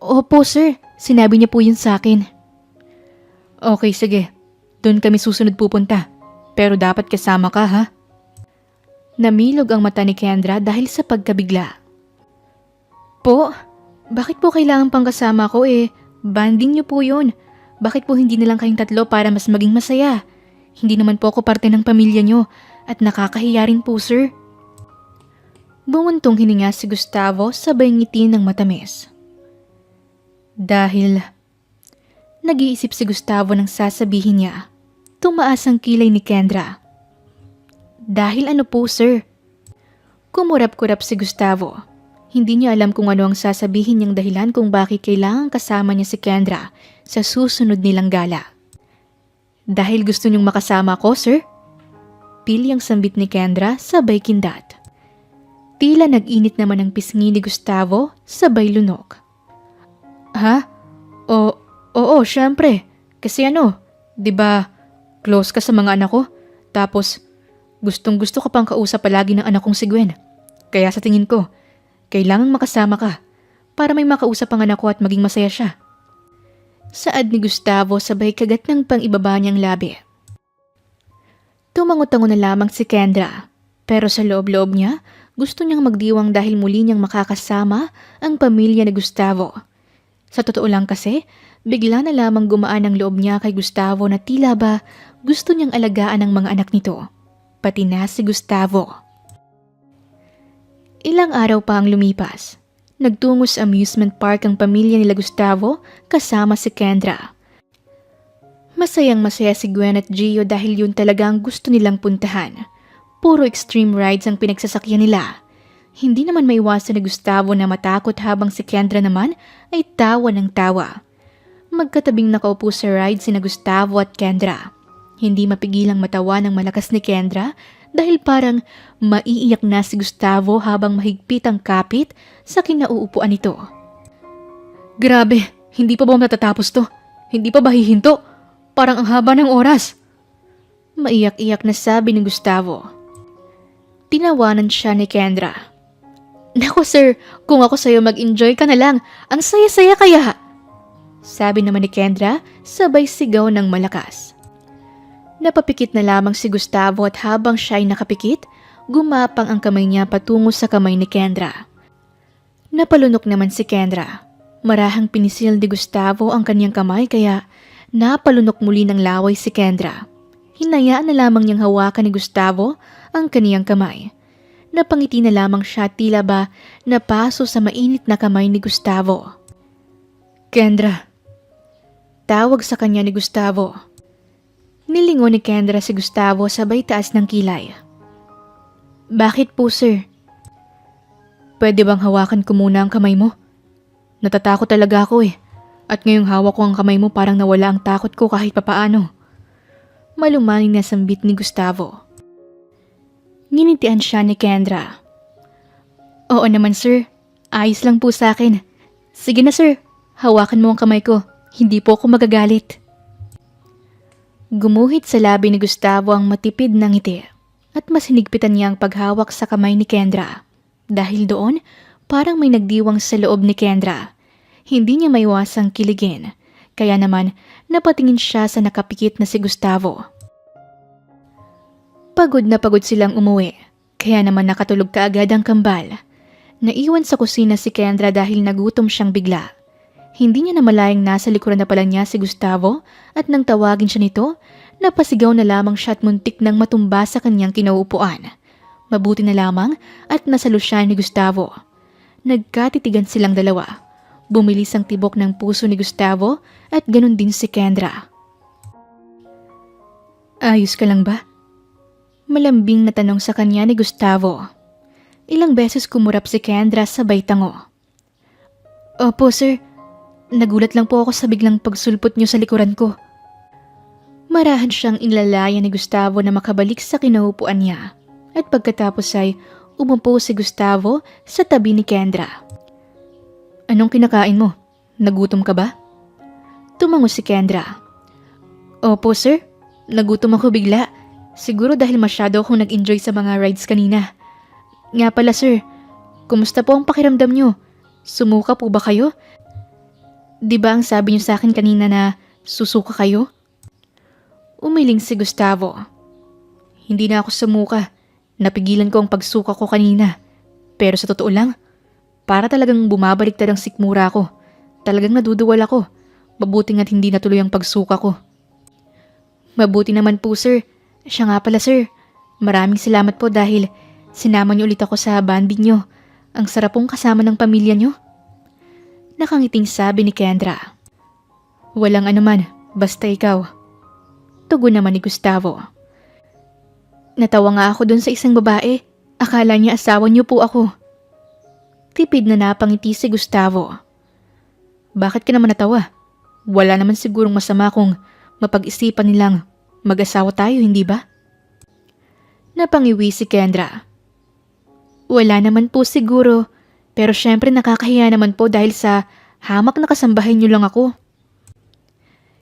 Opo sir, sinabi niya po yun sa akin. Okay, sige. Doon kami susunod pupunta. Pero dapat kasama ka ha? Namilog ang mata ni Kendra dahil sa pagkabigla. Po? Bakit po kailangan pang kasama ko banding niyo po yun. Bakit po hindi nilang kayong tatlo para mas maging masaya? Hindi naman po ako parte ng pamilya niyo at nakakahiya rin po sir. Bumuntong hininga si Gustavo sabay ngiti ng matamis. Dahil nag-iisip si Gustavo ng sasabihin niya, tumaas ang kilay ni Kendra. Dahil ano po sir? Kumurap-kurap si Gustavo. Hindi niya alam kung ano ang sasabihin niyang dahilan kung bakit kailangan kasama niya si Kendra sa susunod nilang gala. Dahil gusto niyong makasama ko, sir? Pilyang sambit ni Kendra sabay kindat. Tila nag-init naman ang pisngi ni Gustavo sabay lunok. Ha? Oo, syempre. Kasi di ba close ka sa mga anak ko? Tapos gustong-gusto ka pang kausap palagi ng anak kong si Gwen. Kaya sa tingin ko, kailangang makasama ka para may makausap ang anak ko at maging masaya siya. Saad ni Gustavo sabay kagat ng pang-ibaba niyang labi. Tumango-tango na lamang si Kendra, pero sa loob-loob niya, gusto niyang magdiwang dahil muli niyang makakasama ang pamilya ni Gustavo. Sa totoo lang kasi, bigla na lamang gumaan ang loob niya kay Gustavo na tila ba gusto niyang alagaan ang mga anak nito, pati na si Gustavo. Ilang araw pa ang lumipas. Nagtungo sa amusement park ang pamilya nila Gustavo kasama si Kendra. Masayang masaya si Gwen at Gio dahil yun talaga ang gusto nilang puntahan. Puro extreme rides ang pinagsasakyan nila. Hindi naman maiwasan ni Gustavo na matakot habang si Kendra naman ay tawa ng tawa. Magkatabing nakaupo sa ride sina Gustavo at Kendra. Hindi mapigilang matawa ng malakas ni Kendra dahil parang maiiyak na si Gustavo habang mahigpit ang kapit sa kinauupuan nito. Grabe, hindi pa ba matatapos to? Hindi pa ba hihinto? Parang ang haba ng oras. Maiyak-iyak na sabi ni Gustavo. Tinawanan siya ni Kendra. Naku sir, kung ako sa'yo mag-enjoy ka na lang, ang saya-saya kaya. Sabi naman ni Kendra, sabay sigaw ng malakas. Napapikit na lamang si Gustavo at habang siya ay nakapikit, gumapang ang kamay niya patungo sa kamay ni Kendra. Napalunok naman si Kendra. Marahang pinisil ni Gustavo ang kanyang kamay kaya napalunok muli ng laway si Kendra. Hinayaan na lamang niyang hawakan ni Gustavo ang kaniyang kamay. Napangiti na lamang siya tila ba napaso sa mainit na kamay ni Gustavo. Kendra. Tawag sa kanya ni Gustavo. Nilingon ni Kendra si Gustavo sabay taas ng kilay. Bakit po sir? Pwede bang hawakan ko muna ang kamay mo? Natatakot talaga ako At ngayong hawak ko ang kamay mo parang nawala ang takot ko kahit papaano. Malumaning na sambit ni Gustavo. Nginitian siya ni Kendra. Oo naman sir, ayos lang po sa akin. Sige na sir, hawakan mo ang kamay ko, hindi po ako magagalit. Gumuhit sa labi ni Gustavo ang matipid na ngiti at mas hinigpitan niya ang paghawak sa kamay ni Kendra. Dahil doon, parang may nagdiwang sa loob ni Kendra. Hindi niya maiwasang kiligin, kaya naman napatingin siya sa nakapikit na si Gustavo. Pagod na pagod silang umuwi Kaya naman nakatulog kaagad ang kambal. Naiwan sa kusina si Kendra dahil nagutom siyang bigla. Hindi niya namalayang nasa likuran na pala niya si Gustavo at nang tawagin siya nito, napasigaw na lamang siya at muntik nang matumba sa kanyang kinauupuan. Mabuti na lamang at nasalo siya ni Gustavo. Nagkatitigan silang dalawa. Bumilis ang tibok ng puso ni Gustavo at ganun din si Kendra. Ayos ka lang ba? Malambing na tanong sa kanya ni Gustavo. Ilang beses kumurap si Kendra sabay tango. Opo sir, nagulat lang po ako sa biglang pagsulpot niyo sa likuran ko. Marahan siyang inlalaya ni Gustavo na makabalik sa kinaupuan niya. At pagkatapos ay umupo si Gustavo sa tabi ni Kendra. Anong kinakain mo? Nagutom ka ba? Tumango si Kendra. Opo sir, nagutom ako bigla. Siguro dahil masyado akong nag-enjoy sa mga rides kanina. Nga pala sir, kumusta po ang pakiramdam niyo? Sumuka po ba kayo? Di ba ang sabi niyo sa akin kanina na susuka kayo? Umiling si Gustavo. Hindi na ako sumuka. Napigilan ko ang pagsuka ko kanina. Pero sa totoo lang, para talagang bumabaliktad ang sikmura ko. Talagang naduduwal ako. Mabuti nga't hindi natuloy ang pagsuka ko. Mabuti naman po sir. Siya nga pala sir. Maraming salamat po dahil sinama niyo ulit ako sa banding niyo. Ang sarap pong kasama ng pamilya niyo. Nakangiting sabi ni Kendra. Walang anuman, basta ikaw. Tugon naman ni Gustavo. Natawa nga ako dun sa isang babae. Akala niya asawa niyo po ako. Tipid na napangiti si Gustavo. Bakit ka naman natawa? Wala naman sigurong masama kung mapag-isipan nilang mag-asawa tayo, hindi ba? Napangiwi si Kendra. Wala naman po siguro, pero syempre nakakahiya naman po dahil sa hamak na kasambahay niyo lang ako.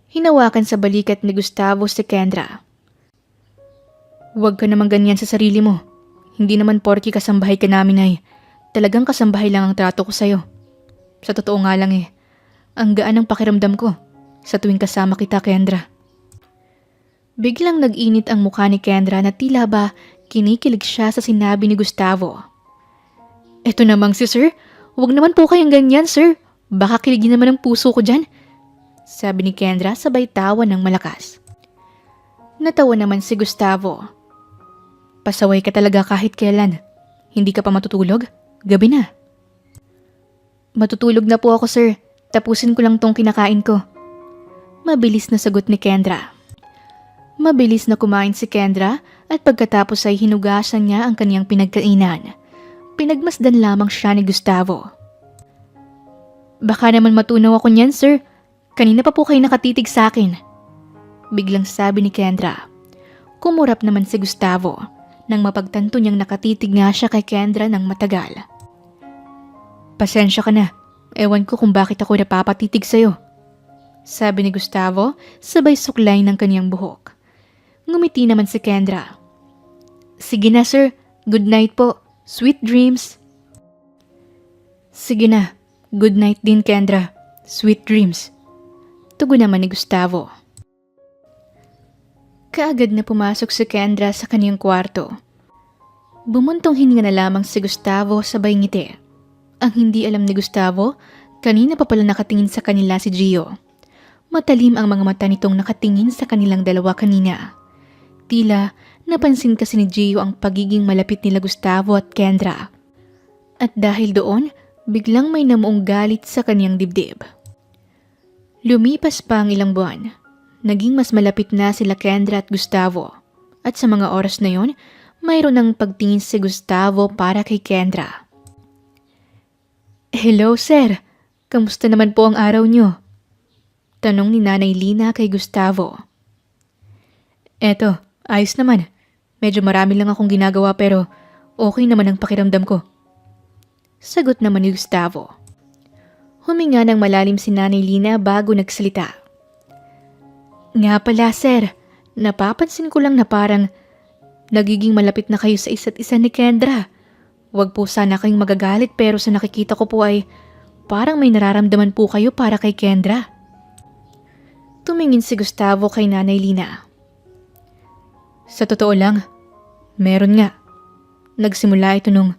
Hinawakan sa balikat ni Gustavo si Kendra. Huwag ka naman ganyan sa sarili mo. Hindi naman porky kasambahay ka namin ay talagang kasambahay lang ang trato ko sa'yo. Sa totoo nga lang ang gaan ng pakiramdam ko sa tuwing kasama kita, Kendra. Biglang nag-init ang mukha ni Kendra na tila ba kinikilig siya sa sinabi ni Gustavo. Eto namang si sir, huwag naman po kayong ganyan sir. Baka kiligin naman ang puso ko dyan. Sabi ni Kendra sabay tawa ng malakas. Natawa naman si Gustavo. Pasaway ka talaga kahit kailan. Hindi ka pa matutulog? Gabi na. Matutulog na po ako sir. Tapusin ko lang tong kinakain ko. Mabilis na sagot ni Kendra. Mabilis na kumain si Kendra at pagkatapos ay hinugasan niya ang kanyang pinagkainan. Pinagmasdan lamang siya ni Gustavo. Baka naman matunaw ako niyan sir. Kanina pa po kayo nakatitig sa akin. Biglang sabi ni Kendra. Kumurap naman si Gustavo nang mapagtanto niyang nakatitig nga siya kay Kendra ng matagal. Pasensya ka na. Ewan ko kung bakit ako napapatitig sa'yo. Sabi ni Gustavo sabay suklay ng kanyang buhok. Ngumiti naman si Kendra. Sige na sir. Good night po. Sweet dreams. Sige na. Good night din Kendra. Sweet dreams. Tugon naman ni Gustavo. Kaagad na pumasok si Kendra sa kaniyang kwarto. Bumuntong hininga na lamang si Gustavo sabay ngiti. Ang hindi alam ni Gustavo, kanina pa pala nakatingin sa kanila si Gio. Matalim ang mga mata nitong nakatingin sa kanilang dalawa kanina. Tila napansin kasi ni Gio ang pagiging malapit nila Gustavo at Kendra. At dahil doon, biglang may namuong galit sa kaniyang dibdib. Lumipas pa ang ilang buwan. Naging mas malapit na sila Kendra at Gustavo. At sa mga oras na yon, mayroon ng pagtingin si Gustavo para kay Kendra. Hello sir, kamusta naman po ang araw niyo? Tanong ni Nanay Lina kay Gustavo. Eto, ayos naman. Medyo marami lang akong ginagawa pero okay naman ang pakiramdam ko. Sagot naman ni Gustavo. Huminga ng malalim si Nanay Lina bago nagsalita. Nga pala sir, napapansin ko lang na parang nagiging malapit na kayo sa isa't isa ni Kendra. Huwag po sana kayong magagalit pero sa nakikita ko po ay parang may nararamdaman po kayo para kay Kendra. Tumingin si Gustavo kay Nanay Lina. Sa totoo lang, meron nga. Nagsimula ito nung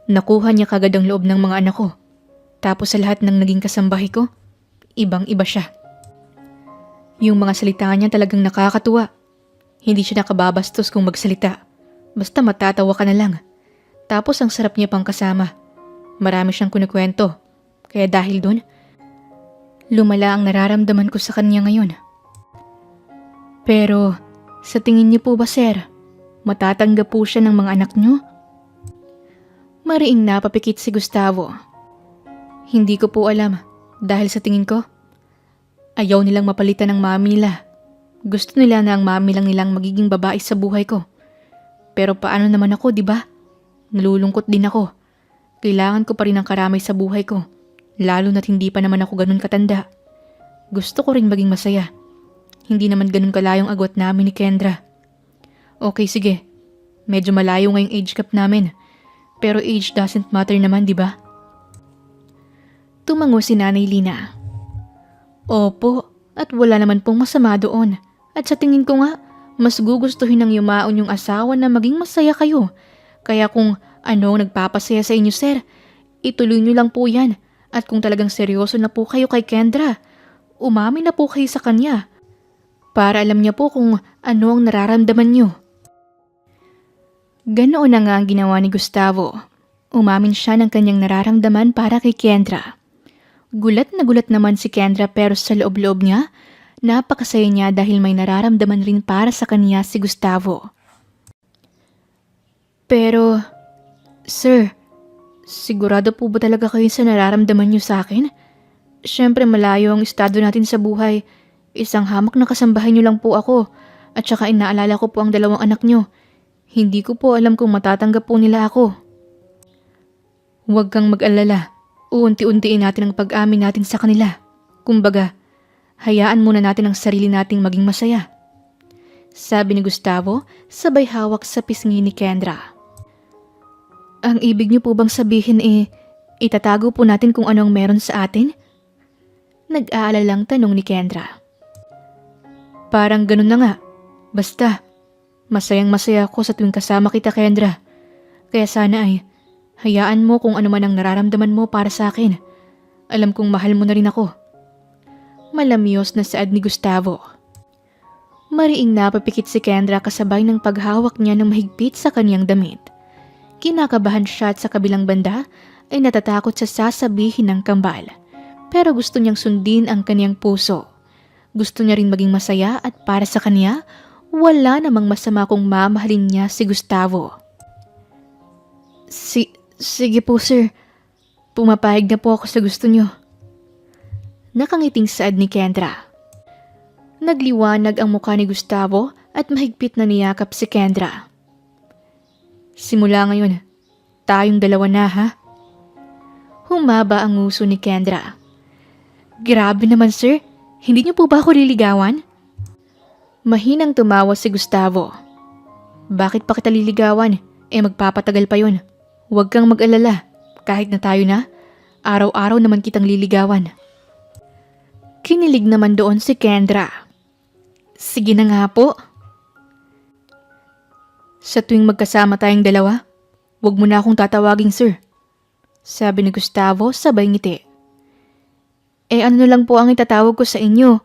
nakuha niya kagad ang loob ng mga anak ko. Tapos sa lahat ng naging kasambahay ko, ibang-iba siya. Yung mga salita niya talagang nakakatuwa. Hindi siya nakababastos kung magsalita. Basta matatawa ka na lang. Tapos ang sarap niya pang kasama. Marami siyang kunikwento. Kaya dahil dun, lumala ang nararamdaman ko sa kanya ngayon. Pero, sa tingin niyo po ba, sir, matatanggap po siya ng mga anak niyo? Mariing napapikit si Gustavo. Hindi ko po alam dahil sa tingin ko, ayaw nilang mapalitan ng mami nila. Gusto nila na ang mami lang nilang magiging babae sa buhay ko. Pero paano naman ako, di ba? Nalulungkot din ako. Kailangan ko pa rin ng karamay sa buhay ko. Lalo na't hindi pa naman ako ganun katanda. Gusto ko rin maging masaya. Hindi naman ganun kalayong agwat namin ni Kendra. Okay, sige. Medyo malayo ngayong age gap namin. Pero age doesn't matter naman, di ba? Tumango si Nanay Lina. Opo, at wala naman pong masama doon. At sa tingin ko nga, mas gugustuhin ng yumaon yung asawa na maging masaya kayo. Kaya kung ano ang nagpapasaya sa inyo, sir, ituloy nyo lang po yan. At kung talagang seryoso na po kayo kay Kendra, umamin na po kayo sa kanya. Para alam niya po kung ano ang nararamdaman nyo. Ganoon na nga ang ginawa ni Gustavo. Umamin siya ng kanyang nararamdaman para kay Kendra. Gulat na gulat naman si Kendra pero sa loob-loob niya, napakasaya niya dahil may nararamdaman rin para sa kanya si Gustavo. Pero, sir, sigurado po ba talaga kayo sa nararamdaman niyo sa akin? Siyempre malayo ang estado natin sa buhay. Isang hamak na kasambahay niyo lang po ako at saka inaalala ko po ang dalawang anak niyo. Hindi ko po alam kung matatanggap po nila ako. Huwag kang mag-alala. Uunti-untiin natin ang pag-amin natin sa kanila. Kumbaga, hayaan muna natin ang sarili nating maging masaya. Sabi ni Gustavo, sabay hawak sa pisngi ni Kendra. Ang ibig niyo po bang sabihin itatago po natin kung ano ang meron sa atin? Nag-aalalang tanong ni Kendra. Parang ganun na nga. Basta, masayang-masaya ako sa tuwing kasama kita, Kendra. Kaya sana hayaan mo kung ano man ang nararamdaman mo para sa akin. Alam kong mahal mo na rin ako. Malamyos na saad ni Gustavo. Mariing napapikit si Kendra kasabay ng paghawak niya ng mahigpit sa kanyang damit. Kinakabahan siya at sa kabilang banda ay natatakot sa sasabihin ng kambal. Pero gusto niyang sundin ang kanyang puso. Gusto niya rin maging masaya at para sa kanya, wala namang masama kung mamahalin niya si Gustavo. Sige po, sir. Pumapayag na po ako sa gusto niyo. Nakangiting saad ni Kendra. Nagliwanag ang mukha ni Gustavo at mahigpit na niyakap si Kendra. Simula ngayon, tayong dalawa na, ha? Humaba ang nguso ni Kendra. Grabe naman, sir. Hindi niyo po ba ako liligawan? Mahinang tumawa si Gustavo. Bakit pa kita liligawan? Magpapatagal pa yon. Huwag kang mag-alala. Kahit na tayo na, araw-araw naman kitang liligawan. Kinilig naman doon si Kendra. Sige na nga po. Sa tuwing magkasama tayong dalawa, huwag mo na akong tatawaging sir. Sabi ni Gustavo sabay ngiti. Ano na lang po ang itatawag ko sa inyo?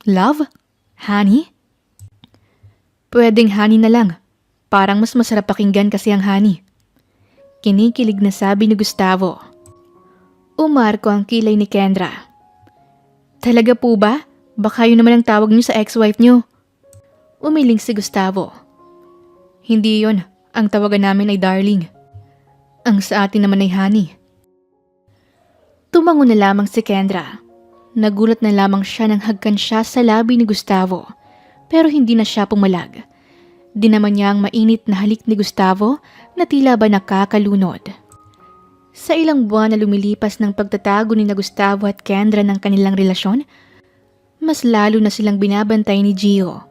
Love? Honey? Pwedeng honey na lang. Parang mas masarap pakinggan kasi ang honey. Kinikilig na sabi ni Gustavo. Umarko ang kilay ni Kendra. Talaga po ba? Baka yun naman ang tawag niyo sa ex-wife niyo. Umiling si Gustavo. Hindi yon. Ang tawagan namin ay darling. Ang sa atin naman ay honey. Tumango na lamang si Kendra. Nagulat na lamang siya nang hagkan siya sa labi ni Gustavo. Pero hindi na siya pumalag. Dinaman niya ang mainit na halik ni Gustavo na tila ba nakakalunod. Sa ilang buwan na lumilipas ng pagtatago ni na Gustavo at Kendra ng kanilang relasyon, mas lalo na silang binabantay ni Gio.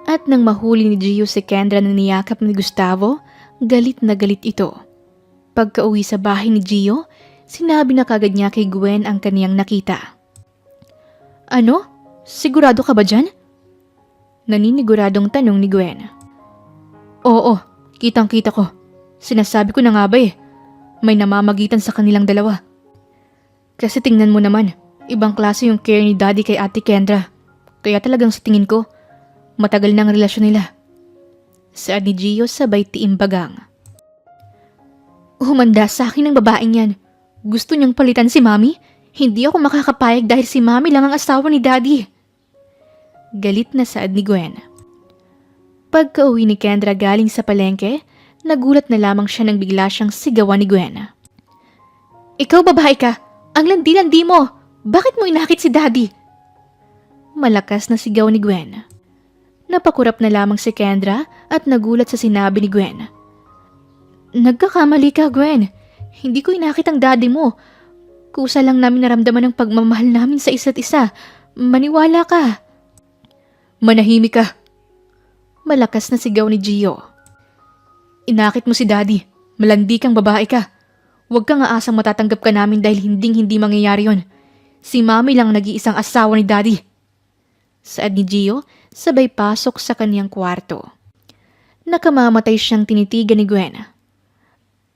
At nang mahuli ni Gio si Kendra na niyakap ni Gustavo, galit na galit ito. Pagka-uwi sa bahay ni Gio, sinabi na kagad niya kay Gwen ang kaniyang nakita. Ano? Sigurado ka ba dyan? Naniniguradong tanong ni Gwen. Oo, kitang-kita ko. Sinasabi ko na nga ba may namamagitan sa kanilang dalawa. Kasi tingnan mo naman, ibang klase yung care ni Daddy kay Ate Kendra. Kaya talagang sa tingin ko, matagal na ang relasyon nila. Saad ni Gio sabay tiimbagang. Humanda sa akin ng babaeng yan. Gusto niyang palitan si Mami? Hindi ako makakapayag dahil si Mami lang ang asawa ni Daddy. Galit na saad ni Gwen. Pagka-uwi ni Kendra galing sa palengke, nagulat na lamang siya nang bigla siyang sigawan ni Gwen. Ikaw babae ka! Ang landi-landi mo! Bakit mo inakit si Daddy? Malakas na sigaw ni Gwen. Napakurap na lamang si Kendra at nagulat sa sinabi ni Gwen. Nagkakamali ka, Gwen. Hindi ko inakit ang daddy mo. Kusa lang namin naramdaman ang pagmamahal namin sa isa't isa. Maniwala ka. Manahimik ka. Malakas na sigaw ni Gio. Inakit mo si Daddy. Malandi kang babae ka. Huwag kang aasang matatanggap ka namin dahil hindi mangyayari yon. Si Mami lang nag-iisang asawa ni Daddy. Saad ni Gio, sabay pasok sa kaniyang kwarto. Nakamamatay siyang tinitigan ni Gwen.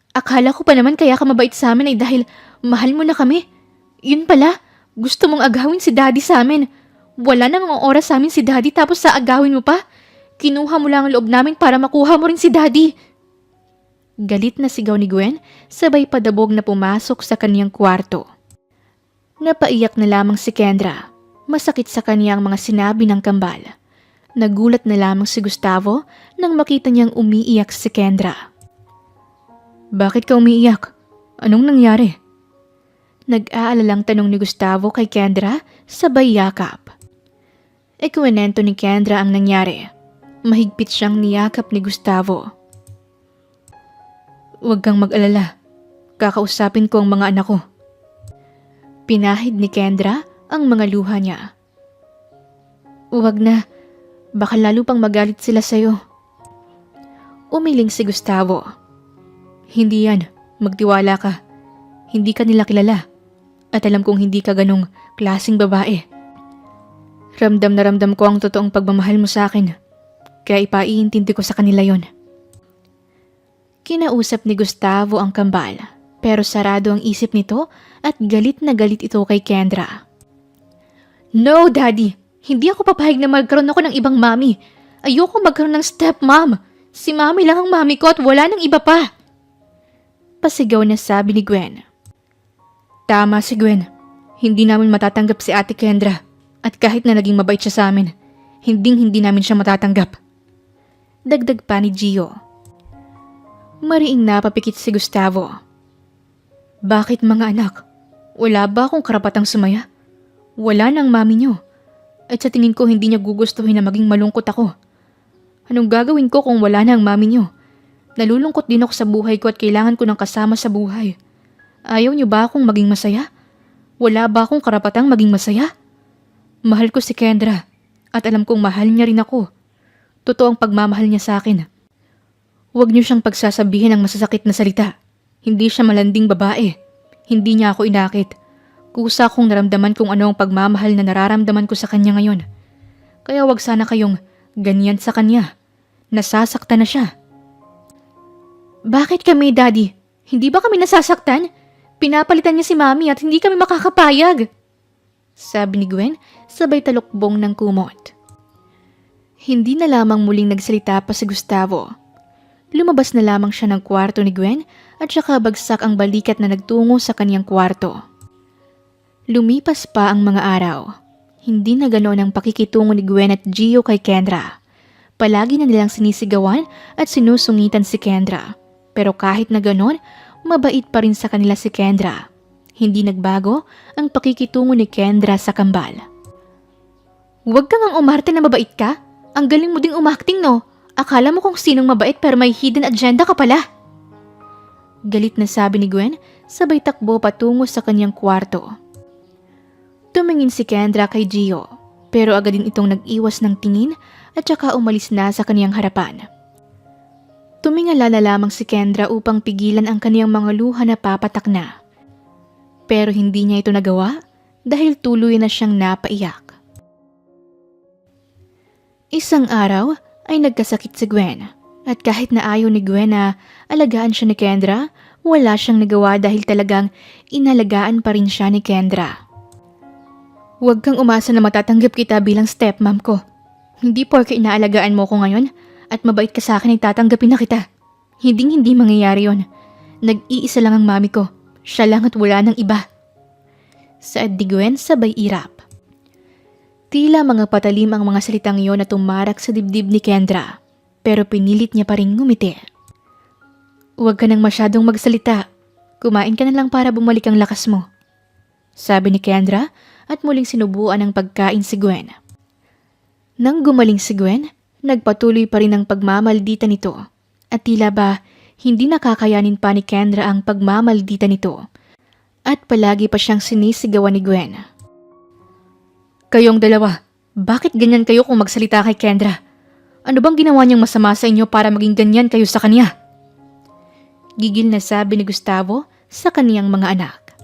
Akala ko pa naman kaya ka mabait sa amin ay dahil mahal mo na kami. Yun pala, gusto mong agawin si Daddy sa amin. Wala nang oras sa amin si Daddy tapos sa agawin mo pa. Kinuha mo lang ang loob namin para makuha mo rin si Daddy. Galit na sigaw ni Gwen, sabay padabog na pumasok sa kaniyang kwarto. Napaiyak na lamang si Kendra. Masakit sa kaniyang mga sinabi ng kambal. Nagulat na lamang si Gustavo nang makita niyang umiiyak si Kendra. Bakit ka umiiyak? Anong nangyari? Nag-aalalang tanong ni Gustavo kay Kendra sabay yakap. Ikwento ni Kendra ang nangyari. Mahigpit siyang niyakap ni Gustavo. Huwag kang mag-alala. Kakausapin ko ang mga anak ko. Pinahid ni Kendra ang mga luha niya. Huwag na. Baka lalo pang magalit sila sa'yo. Umiling si Gustavo. Hindi yan. Magtiwala ka. Hindi ka nila kilala. At alam kong hindi ka ganong klaseng babae. Ramdam na ramdam ko ang totoong pagmamahal mo sa akin. Kaya ipaiintindi ko sa kanila yon. Kinausap ni Gustavo ang kambal. Pero sarado ang isip nito at galit na galit ito kay Kendra. No, Daddy! Hindi ako papayag na magkaroon ako ng ibang mami. Ayoko magkaroon ng stepmom. Si Mami lang ang mami ko at wala nang iba pa. Pasigaw na sabi ni Gwen. Tama si Gwen. Hindi namin matatanggap si Ate Kendra. At kahit na naging mabait siya sa amin, hindi namin siya matatanggap. Dagdag pa ni Gio. Mariing napapikit si Gustavo. Bakit mga anak? Wala ba akong karapatang sumaya? Wala nang mami niyo. At sa tingin ko hindi niya gugustuhin na maging malungkot ako. Anong gagawin ko kung wala na ang mami niyo? Nalulungkot din ako sa buhay ko at kailangan ko ng kasama sa buhay. Ayaw niyo ba akong maging masaya? Wala ba akong karapatang maging masaya? Mahal ko si Kendra at alam kong mahal niya rin ako. Totoo ang pagmamahal niya sa akin. Huwag niyo siyang pagsasabihin ng masasakit na salita. Hindi siya malanding babae. Hindi niya ako inakit. Kusa kong naramdaman kung ano ang pagmamahal na nararamdaman ko sa kanya ngayon. Kaya wag sana kayong ganyan sa kanya. Nasasaktan na siya. Bakit kami, Daddy? Hindi ba kami nasasaktan? Pinapalitan niya si Mami at hindi kami makakapayag. Sabi ni Gwen, sabay talukbong ng kumot. Hindi na lamang muling nagsalita pa si Gustavo. Lumabas na lamang siya ng kwarto ni Gwen at saka bagsak ang balikat na nagtungo sa kanyang kwarto. Lumipas pa ang mga araw. Hindi na ganoon ang pakikitungo ni Gwen at Gio kay Kendra. Palagi na nilang sinisigawan at sinusungitan si Kendra. Pero kahit na ganoon, mabait pa rin sa kanila si Kendra. Hindi nagbago ang pakikitungo ni Kendra sa kambal. Huwag kang ang umarte na mabait ka. Ang galing mo ding umakting, no? Akala mo kung sinong mabait pero may hidden agenda ka pala. Galit na sabi ni Gwen, sabay takbo patungo sa kanyang kwarto. Tumingin si Kendra kay Gio, pero agad din itong nag-iwas ng tingin at saka umalis na sa kanyang harapan. Tumingala na lamang si Kendra upang pigilan ang kaniyang mga luha na papatak na. Pero hindi niya ito nagawa dahil tuloy na siyang napaiyak. Isang araw ay nagkasakit si Gwen. At kahit na ayaw ni Gwen na alagaan siya ni Kendra, wala siyang nagawa dahil talagang inalagaan pa rin siya ni Kendra. Huwag kang umasa na matatanggap kita bilang stepmom ko. Hindi porke inaalagaan mo ko ngayon at mabait ka sa akin ay tatanggapin na kita. Hindi mangyayari yon. Nag-iisa lang ang mami ko. Siya lang at wala nang iba. Saad ni Gwen sabay irap. Tila mga patalim ang mga salitang iyon na tumarak sa dibdib ni Kendra. Pero pinilit niya pa rin ngumiti. Huwag ka nang masyadong magsalita. Kumain ka na lang para bumalik ang lakas mo. Sabi ni Kendra at muling sinubuan ng pagkain si Gwen. Nang gumaling si Gwen, nagpatuloy pa rin ang pagmamaldita nito. At tila ba hindi nakakayanin pa ni Kendra ang pagmamaldita nito. At palagi pa siyang sinisigawan ni Gwen. Kayong dalawa, bakit ganyan kayo kung magsalita kay Kendra? Ano bang ginawa niyang masama sa inyo para maging ganyan kayo sa kanya? Gigil na sabi ni Gustavo sa kaniyang mga anak.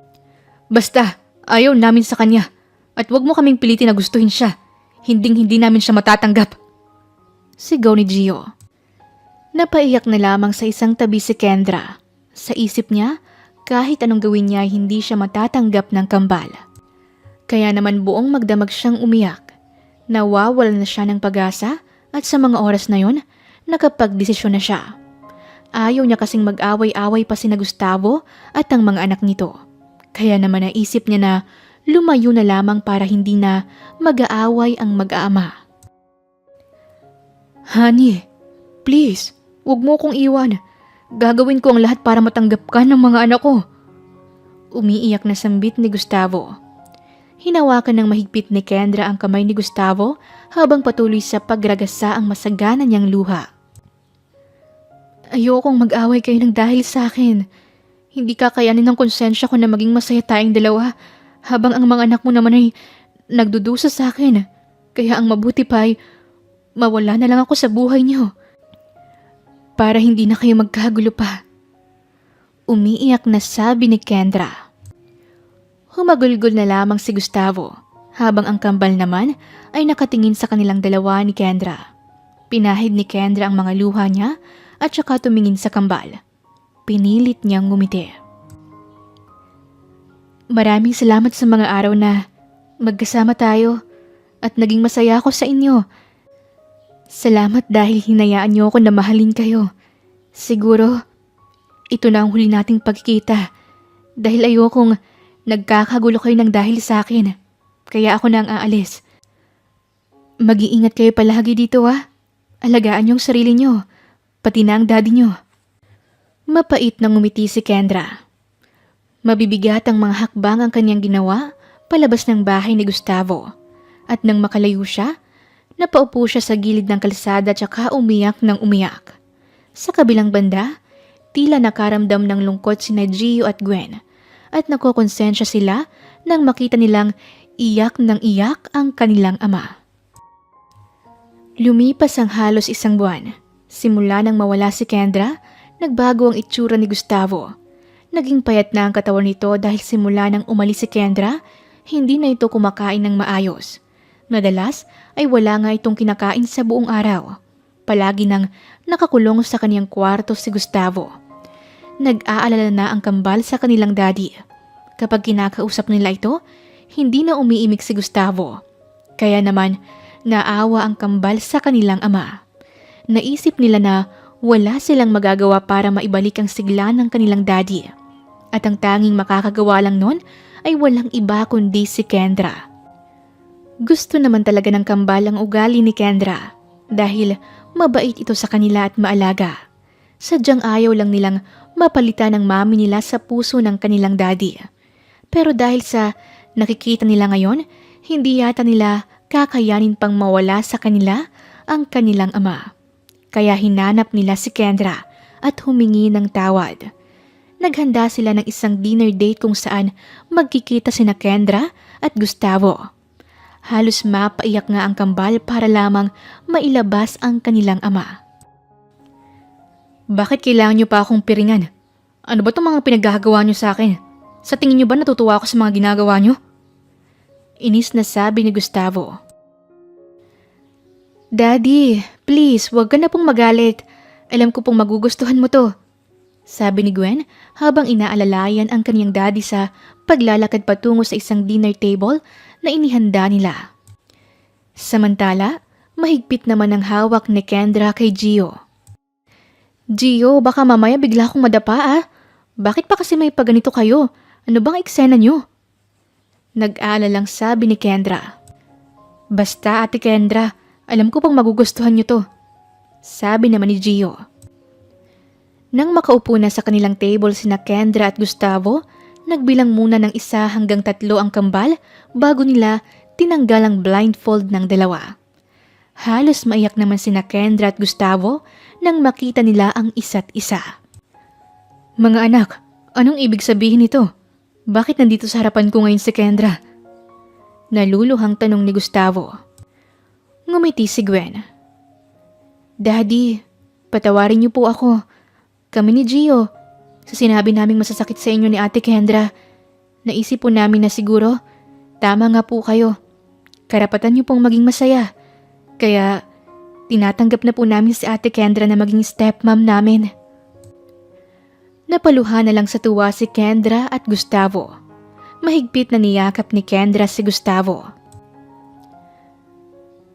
Basta, ayaw namin sa kanya. At wag mo kaming pilitin na gustuhin siya. Hindi namin siya matatanggap. Sigaw ni Gio. Napaiyak na lamang sa isang tabi si Kendra. Sa isip niya, kahit anong gawin niya hindi siya matatanggap ng kambal. Kaya naman buong magdamag siyang umiyak. Nawawalan na siya ng pag-asa at sa mga oras na yon, nakapagdesisyon na siya. Ayaw niya kasing mag-away-away pa sina Gustavo at ang mga anak nito. Kaya naman naisip niya na lumayo na lamang para hindi na mag-aaway ang mag-aama. Honey, please, wag mo kong iwan. Gagawin ko ang lahat para matanggap ka ng mga anak ko. Umiiyak na sambit ni Gustavo. Hinawakan ng mahigpit ni Kendra ang kamay ni Gustavo habang patuloy sa pagragasa ang masagana niyang luha. Ayokong mag-away kayo ng dahil sa akin. Hindi kakayanin ng konsensya ko na maging masaya tayong dalawa habang ang mga anak mo naman ay nagdudusa sa akin. Kaya ang mabuti pa ay mawala na lang ako sa buhay niyo. Para hindi na kayo magkagulo pa. Umiiyak na sabi ni Kendra. Humagulgol na lamang si Gustavo habang ang kambal naman ay nakatingin sa kanilang dalawa ni Kendra. Pinahid ni Kendra ang mga luha niya at saka tumingin sa kambal. Pinilit niyang ngumiti. Maraming salamat sa mga araw na magkasama tayo at naging masaya ako sa inyo. Salamat dahil hinayaan niyo ako na mahalin kayo. Siguro, ito na ang huli nating pagkikita dahil ayokong nagkakagulo kayo ng dahil sa akin. Kaya ako na ang aalis. Mag-iingat kayo palagi dito Alagaan niyo ang sarili niyo, pati na ang daddy niyo. Mapait nang ngumiti si Kendra. Mabibigat ang mga hakbang ang kanyang ginawa palabas ng bahay ni Gustavo. At nang makalayo siya, napaupo siya sa gilid ng kalsada tsaka umiyak ng umiyak. Sa kabilang banda, tila nakaramdam ng lungkot sina Gio at Gwen at nakokonsensya sila nang makita nilang iyak ng iyak ang kanilang ama. Lumipas ang halos isang buwan. Simula nang mawala si Kendra, nagbago ang itsura ni Gustavo. Naging payat na ang katawan nito dahil simula nang umalis si Kendra, hindi na ito kumakain ng maayos. Madalas ay wala nga itong kinakain sa buong araw. Palagi nang nakakulong sa kaniyang kwarto si Gustavo. Nag-aalala na ang kambal sa kanilang daddy. Kapag kinakausap nila ito, hindi na umiimik si Gustavo. Kaya naman, naawa ang kambal sa kanilang ama. Naisip nila na wala silang magagawa para maibalik ang sigla ng kanilang daddy. At ang tanging makakagawa lang nun ay walang iba kundi si Kendra. Gusto naman talaga ng kambal ang ugali ni Kendra dahil mabait ito sa kanila at maalaga. Sadyang ayaw lang nilang mapalitan ng mami nila sa puso ng kanilang daddy. Pero dahil sa nakikita nila ngayon, hindi yata nila kakayanin pang mawala sa kanila ang kanilang ama. Kaya hinanap nila si Kendra at humingi ng tawad. Naghanda sila ng isang dinner date kung saan magkikita sina Kendra at Gustavo. Halos mapaiyak nga ang kambal para lamang mailabas ang kanilang ama. Bakit kailangan niyo pa akong piringan? Ano ba itong mga pinaggagawa niyo sa akin? Sa tingin niyo ba natutuwa ako sa mga ginagawa niyo? Inis na sabi ni Gustavo. Daddy, please, wag ka na pong magalit. Alam ko pong magugustuhan mo to. Sabi ni Gwen habang inaalalayan ang kaniyang daddy sa paglalakad patungo sa isang dinner table na inihanda nila. Samantala, mahigpit naman ang hawak ni Kendra kay Gio. Gio, baka mamaya bigla akong madapa ah. Bakit pa kasi may paganito kayo? Ano bang eksena nyo? Nag-aalalang sabi ni Kendra. Basta Ate Kendra, alam ko pang magugustuhan nyo to. Sabi naman ni Gio. Nang makaupo na sa kanilang table sina Kendra at Gustavo, nagbilang muna ng 1 hanggang 3 ang kambal bago nila tinanggal ang blindfold ng dalawa. Halos maiyak naman sina Kendra at Gustavo nang makita nila ang isa't isa. Mga anak, anong ibig sabihin nito? Bakit nandito sa harapan ko ngayon si Kendra? Naluluhang tanong ni Gustavo. Ngumiti si Gwen. Daddy, patawarin niyo po ako. Kami ni Gio, sa sinabi naming masasakit sa inyo ni Ate Kendra, naisip po namin na siguro, tama nga po kayo. Karapatan niyo pong maging masaya. Kaya, tinatanggap na po namin si Ate Kendra na maging stepmom namin. Napaluha na lang sa tuwa si Kendra at Gustavo. Mahigpit na niyakap ni Kendra si Gustavo.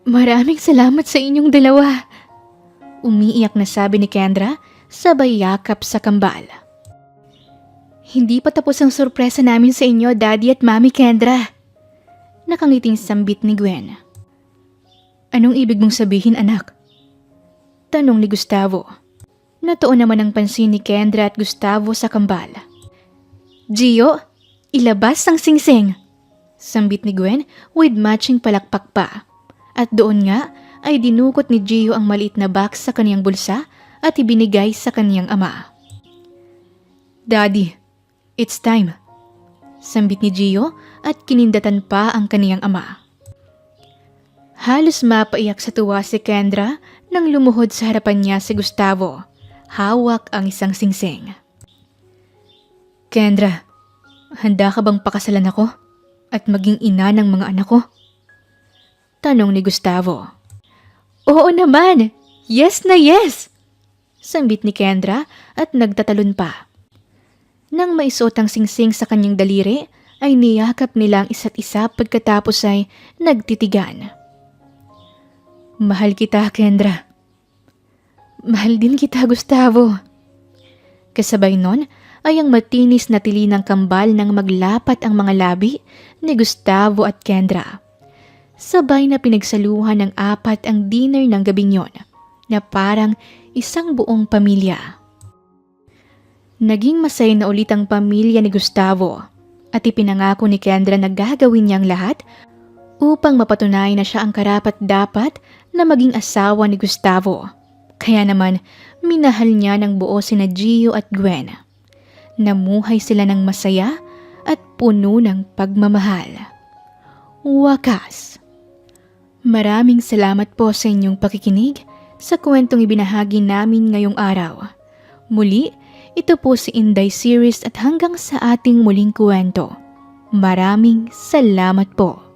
Maraming salamat sa inyong dalawa. Umiiyak na sabi ni Kendra, sabay yakap sa kambal. Hindi pa tapos ang sorpresa namin sa inyo, Daddy at Mami Kendra. Nakangiting sambit ni Gwen. Anong ibig mong sabihin, anak? Tanong ni Gustavo. Natuon naman ang pansin ni Kendra at Gustavo sa kambal. Gio, ilabas ang singsing! Sambit ni Gwen with matching palakpak pa. At doon nga ay dinukot ni Gio ang maliit na box sa kaniyang bulsa at ibinigay sa kaniyang ama. Daddy, it's time. Sambit ni Gio at kinindatan pa ang kaniyang ama. Halos mapaiyak sa tuwa si Kendra nang lumuhod sa harapan niya si Gustavo. Hawak ang isang singsing. Kendra, handa ka bang pakasalan ako at maging ina ng mga anak ko? Tanong ni Gustavo. Oo naman! Yes na yes! Sambit ni Kendra at nagtatalon pa. Nang maisuot ang singsing sa kanyang daliri, ay niyakap nila ang isa't isa pagkatapos ay nagtitigan. Mahal kita, Kendra. Mahal din kita, Gustavo. Kasabay nun ay ang matinis na tili ng kambal nang maglapat ang mga labi ni Gustavo at Kendra. Sabay na pinagsaluhan ng 4 ang dinner ng gabing yon na parang isang buong pamilya. Naging masaya na ulit ang pamilya ni Gustavo at ipinangako ni Kendra na gagawin niyang lahat upang mapatunayan na siya ang karapat-dapat na maging asawa ni Gustavo. Kaya naman, minahal niya ng buo sina Gio at Gwen. Namuhay sila ng masaya at puno ng pagmamahal. Wakas. Maraming salamat po sa inyong pakikinig sa kwentong ibinahagi namin ngayong araw. Muli, ito po si Inday Series at hanggang sa ating muling kwento. Maraming salamat po.